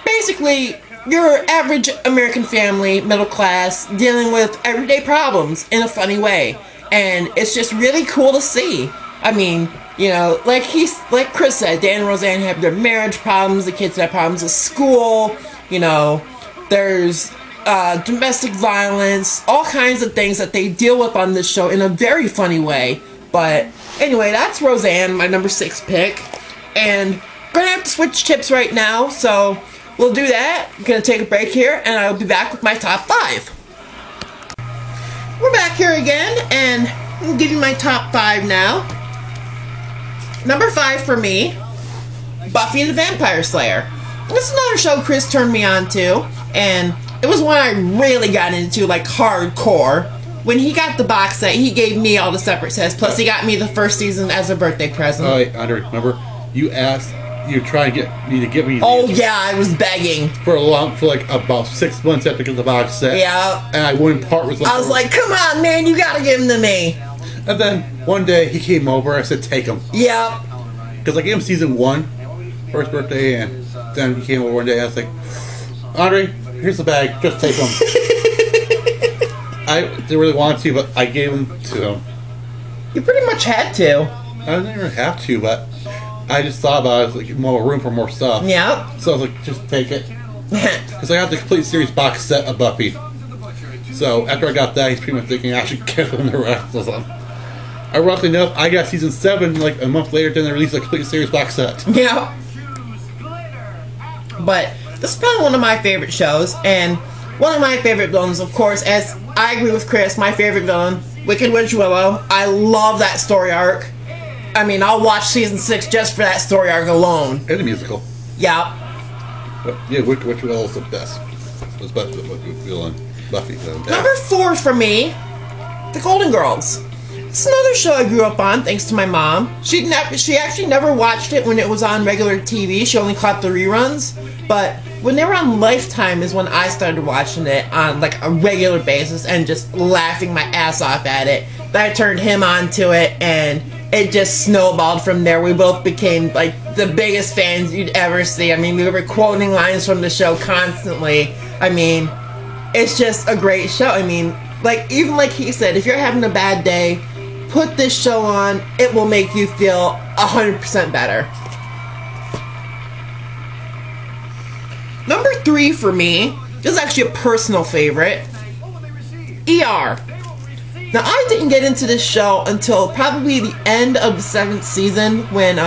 basically your average American family, middle class, dealing with everyday problems in a funny way. And it's just really cool to see. I mean, you know, like Chris said, Dan and Roseanne have their marriage problems, the kids have problems at school, you know, there's domestic violence, all kinds of things that they deal with on this show in a very funny way. But anyway, that's Roseanne, my number 6 pick. And gonna have to switch tips right now, so we'll do that. I'm gonna take a break here, and I'll be back with my top 5. We're back here again, and I'm gonna give you my top 5 now. Number 5 for me, Buffy the Vampire Slayer. This is another show Chris turned me on to, and it was one I really got into, like, hardcore. When he got the box set, he gave me all the separate sets, plus he got me the first season as a birthday present. Oh, Andre, remember? You asked, you tried to get me these. Oh, yeah, I was begging. For like about 6 months after getting the box set. Yeah. And I wouldn't part with them. I was like, come on, man, you gotta give them to me. And then one day he came over, I said, take them. Yeah. Because I gave him season 1, first birthday, and then he came over one day, I was like, Andre, here's the bag, just take them. I didn't really want to, but I gave them to him. You pretty much had to. I didn't even have to, but I just thought about it, like, more room for more stuff. Yeah. So I was like, just take it. Because I got the complete series box set of Buffy. So after I got that, he's pretty much thinking I should give him the rest of them. Ironically enough, I got season 7 like a month later, then they released a complete series box set. Yeah. But this is probably one of my favorite shows, and one of my favorite villains, of course, as I agree with Chris, my favorite villain, Wicked Witch Willow. I love that story arc. I mean, I'll watch season 6 just for that story arc alone. And the musical. Yeah. But yeah, Wicked Witch Willow's the best. It's better than Wicked villain. Buffy. Number 4 for me, the Golden Girls. It's another show I grew up on thanks to my mom. She actually never watched it when it was on regular TV. She only caught the reruns. But when they were on Lifetime is when I started watching it on like a regular basis and just laughing my ass off at it. Then I turned him on to it and it just snowballed from there. We both became like the biggest fans you'd ever see. I mean, we were quoting lines from the show constantly. I mean, it's just a great show. I mean, like, even like he said, if you're having a bad day, put this show on. It will make you feel 100% better. Number 3 for me is actually a personal favorite. ER. Now, I didn't get into this show until probably the end of the 7th season when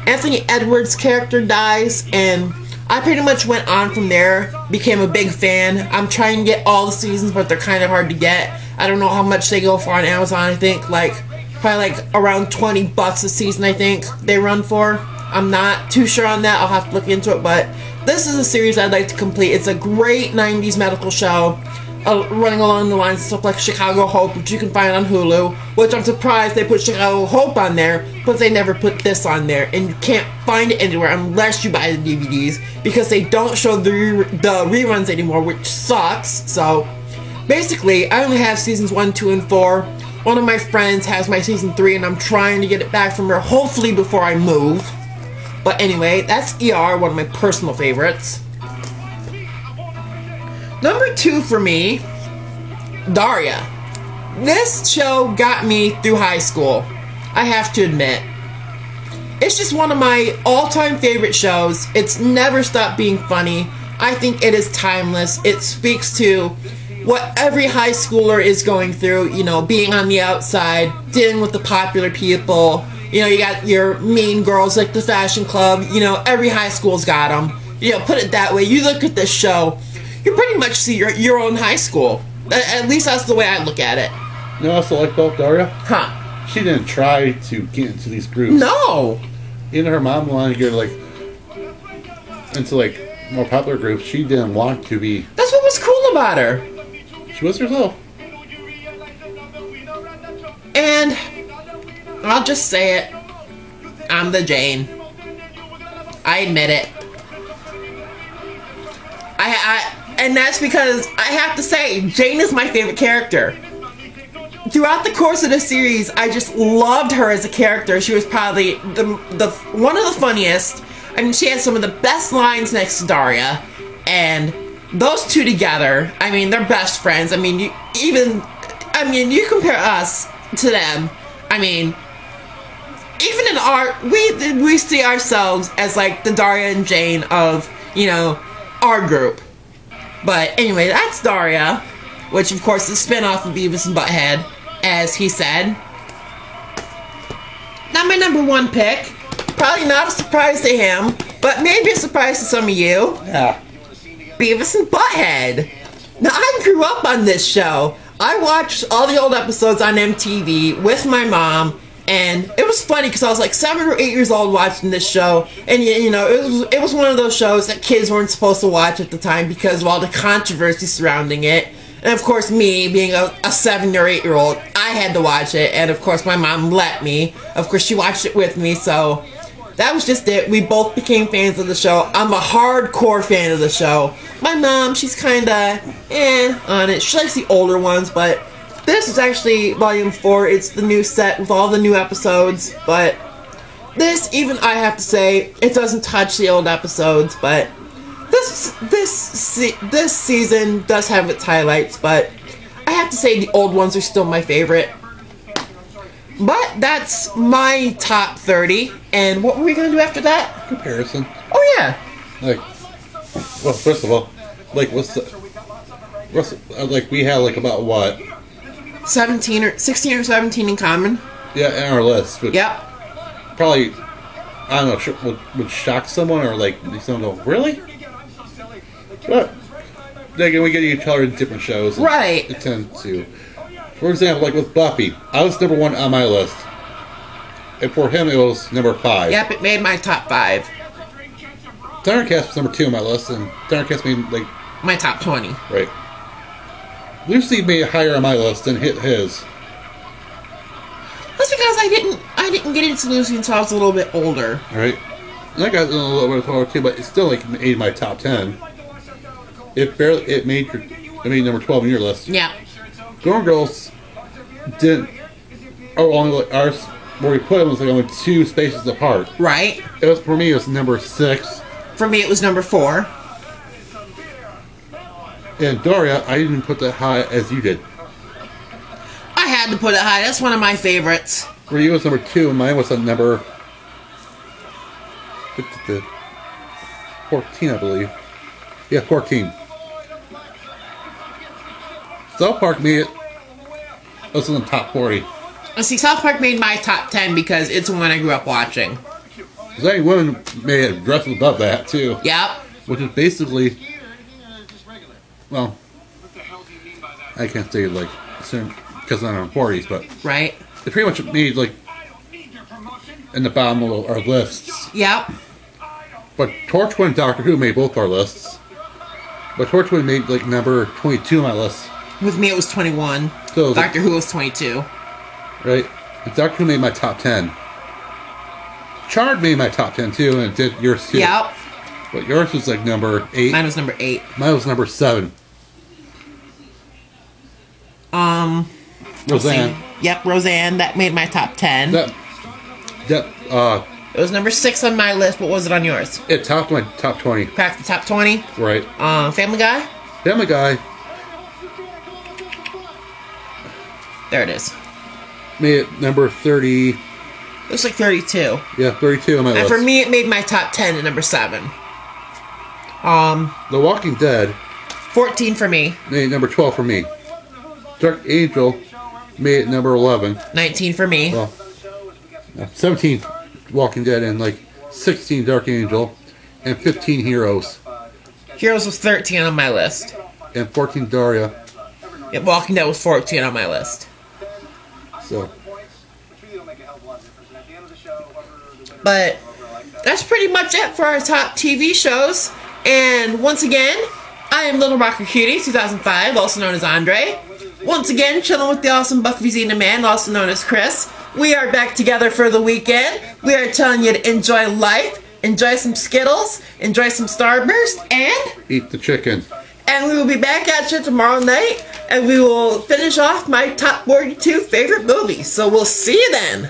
Anthony Edwards' character dies, and I pretty much went on from there, became a big fan. I'm trying to get all the seasons, but they're kind of hard to get. I don't know how much they go for on Amazon. I think probably around $20 a season, I think they run for. I'm not too sure on that. I'll have to look into it, but this is a series I'd like to complete. It's a great 90s medical show, running along the lines of stuff like Chicago Hope, which you can find on Hulu, which I'm surprised they put Chicago Hope on there, but they never put this on there, and you can't find it anywhere unless you buy the DVDs, because they don't show the reruns anymore, which sucks. So basically, I only have seasons 1, 2, and 4. One of my friends has my season 3, and I'm trying to get it back from her, hopefully before I move. But anyway, that's ER, one of my personal favorites. Number 2 for me, Daria. This show got me through high school, I have to admit. It's just one of my all-time favorite shows. It's never stopped being funny. I think it is timeless. It speaks to what every high schooler is going through, you know, being on the outside, dealing with the popular people. You know, you got your mean girls like the fashion club. You know, every high school's got them. You know, put it that way. You look at this show, you pretty much see your own high school. At least that's the way I look at it. You know what I also like about Daria? Huh. She didn't try to get into these groups. No. Even her mom wanted to get, like, into, like, more popular groups. She didn't want to be. That's what was cool about her. She was herself. And I'll just say it. I'm the Jane. I admit it. And that's because I have to say, Jane is my favorite character. Throughout the course of the series, I just loved her as a character. She was probably the one of the funniest. I mean, she had some of the best lines next to Daria, and those two together, I mean, they're best friends. I mean, you compare us to them. I mean, even in art, we see ourselves as like the Daria and Jane of, you know, our group. But anyway, that's Daria, which of course is a spin-off of Beavis and Butthead, as he said. Now my number 1 pick, probably not a surprise to him, but maybe a surprise to some of you. Yeah. Beavis and Butthead. Now I grew up on this show. I watched all the old episodes on MTV with my mom, and it was funny because I was like 7 or 8 years old watching this show, and you know, it was one of those shows that kids weren't supposed to watch at the time because of all the controversy surrounding it. And of course, me being a 7 or 8 year old, I had to watch it, and of course my mom let me. Of course she watched it with me, so that was just it. We both became fans of the show. I'm a hardcore fan of the show. My mom, she's kinda on it. She likes the older ones, but this is actually volume 4. It's the new set with all the new episodes, but this, even I have to say, it doesn't touch the old episodes, but this season does have its highlights, but I have to say the old ones are still my favorite. But that's my top 30, and what were we going to do after that? Comparison. Oh yeah. Like, well, first of all, like, like, we had, like, about what? 16 or 17 in common. Yeah, in our list. Which Yep. probably, I don't know, would shock someone, or, like, someone go, really? But, again, we get each other in different shows. Right. It tends to. For example, like with Buffy, I was number 1 on my list. And for him, it was number 5. Yep, it made my top 5. Thundercats was number 2 on my list, and Thundercats made, like... My top 20. Right. Lucy made it higher on my list than hit his. because I didn't get into Lucy until I was a little bit older. Right. And I got a little bit of horror too, but it's still like made my top 10. It made number 12 on your list. Yeah. Golden Girls didn't. Oh, only like ours where we put them was like only 2 spaces apart. Right. It was for me. It was number 6. For me, it was number 4. And Daria, I didn't put that high as you did. I had to put it high. That's one of my favorites. For you, it was number 2, and mine was a number 14, I believe. Yeah, 14. South Park made it. It was in the top 40. See, South Park made my top 10 because it's the one I grew up watching. Zany Women made it just above that, too. Yep. Which is basically, well, I can't say like, because I'm in the 40s, but right. It pretty much made like in the bottom of our lists. Yep. But Torchwood and Doctor Who made both our lists. But Torchwood made like number 22 on my list. With me, it was 21. So Doctor Who was 22. Right. And Doctor Who made my top 10. Charmed made my top 10 too, and it did yours too. Yep. But yours was like number 8. Mine was number 8. Mine was number 7. Roseanne. Yep, Roseanne. That made my top 10. It was number 6 on my list. What was it on yours? It topped my top 20. Cracked the top 20? Right. Family Guy? Family Guy. There it is. Made it number 30. It was like 32. Yeah, 32 on my list. And for me, it made my top 10 at number 7. The Walking Dead. 14 for me. Made number 12 for me. Dark Angel made it number 11. 19 for me. Well, 17 Walking Dead and like 16 Dark Angel and 15 Heroes. Heroes was 13 on my list. And 14 Daria. Yeah, Walking Dead was 14 on my list. So. But that's pretty much it for our top TV shows. And once again, I am Little Rocker Cutie 2005, also known as Andre. Once again, chilling with the awesome Buffyxenaman, also known as Chris. We are back together for the weekend. We are telling you to enjoy life, enjoy some Skittles, enjoy some Starburst, and eat the chicken. And we will be back at you tomorrow night, and we will finish off my top 42 favorite movies. So we'll see you then.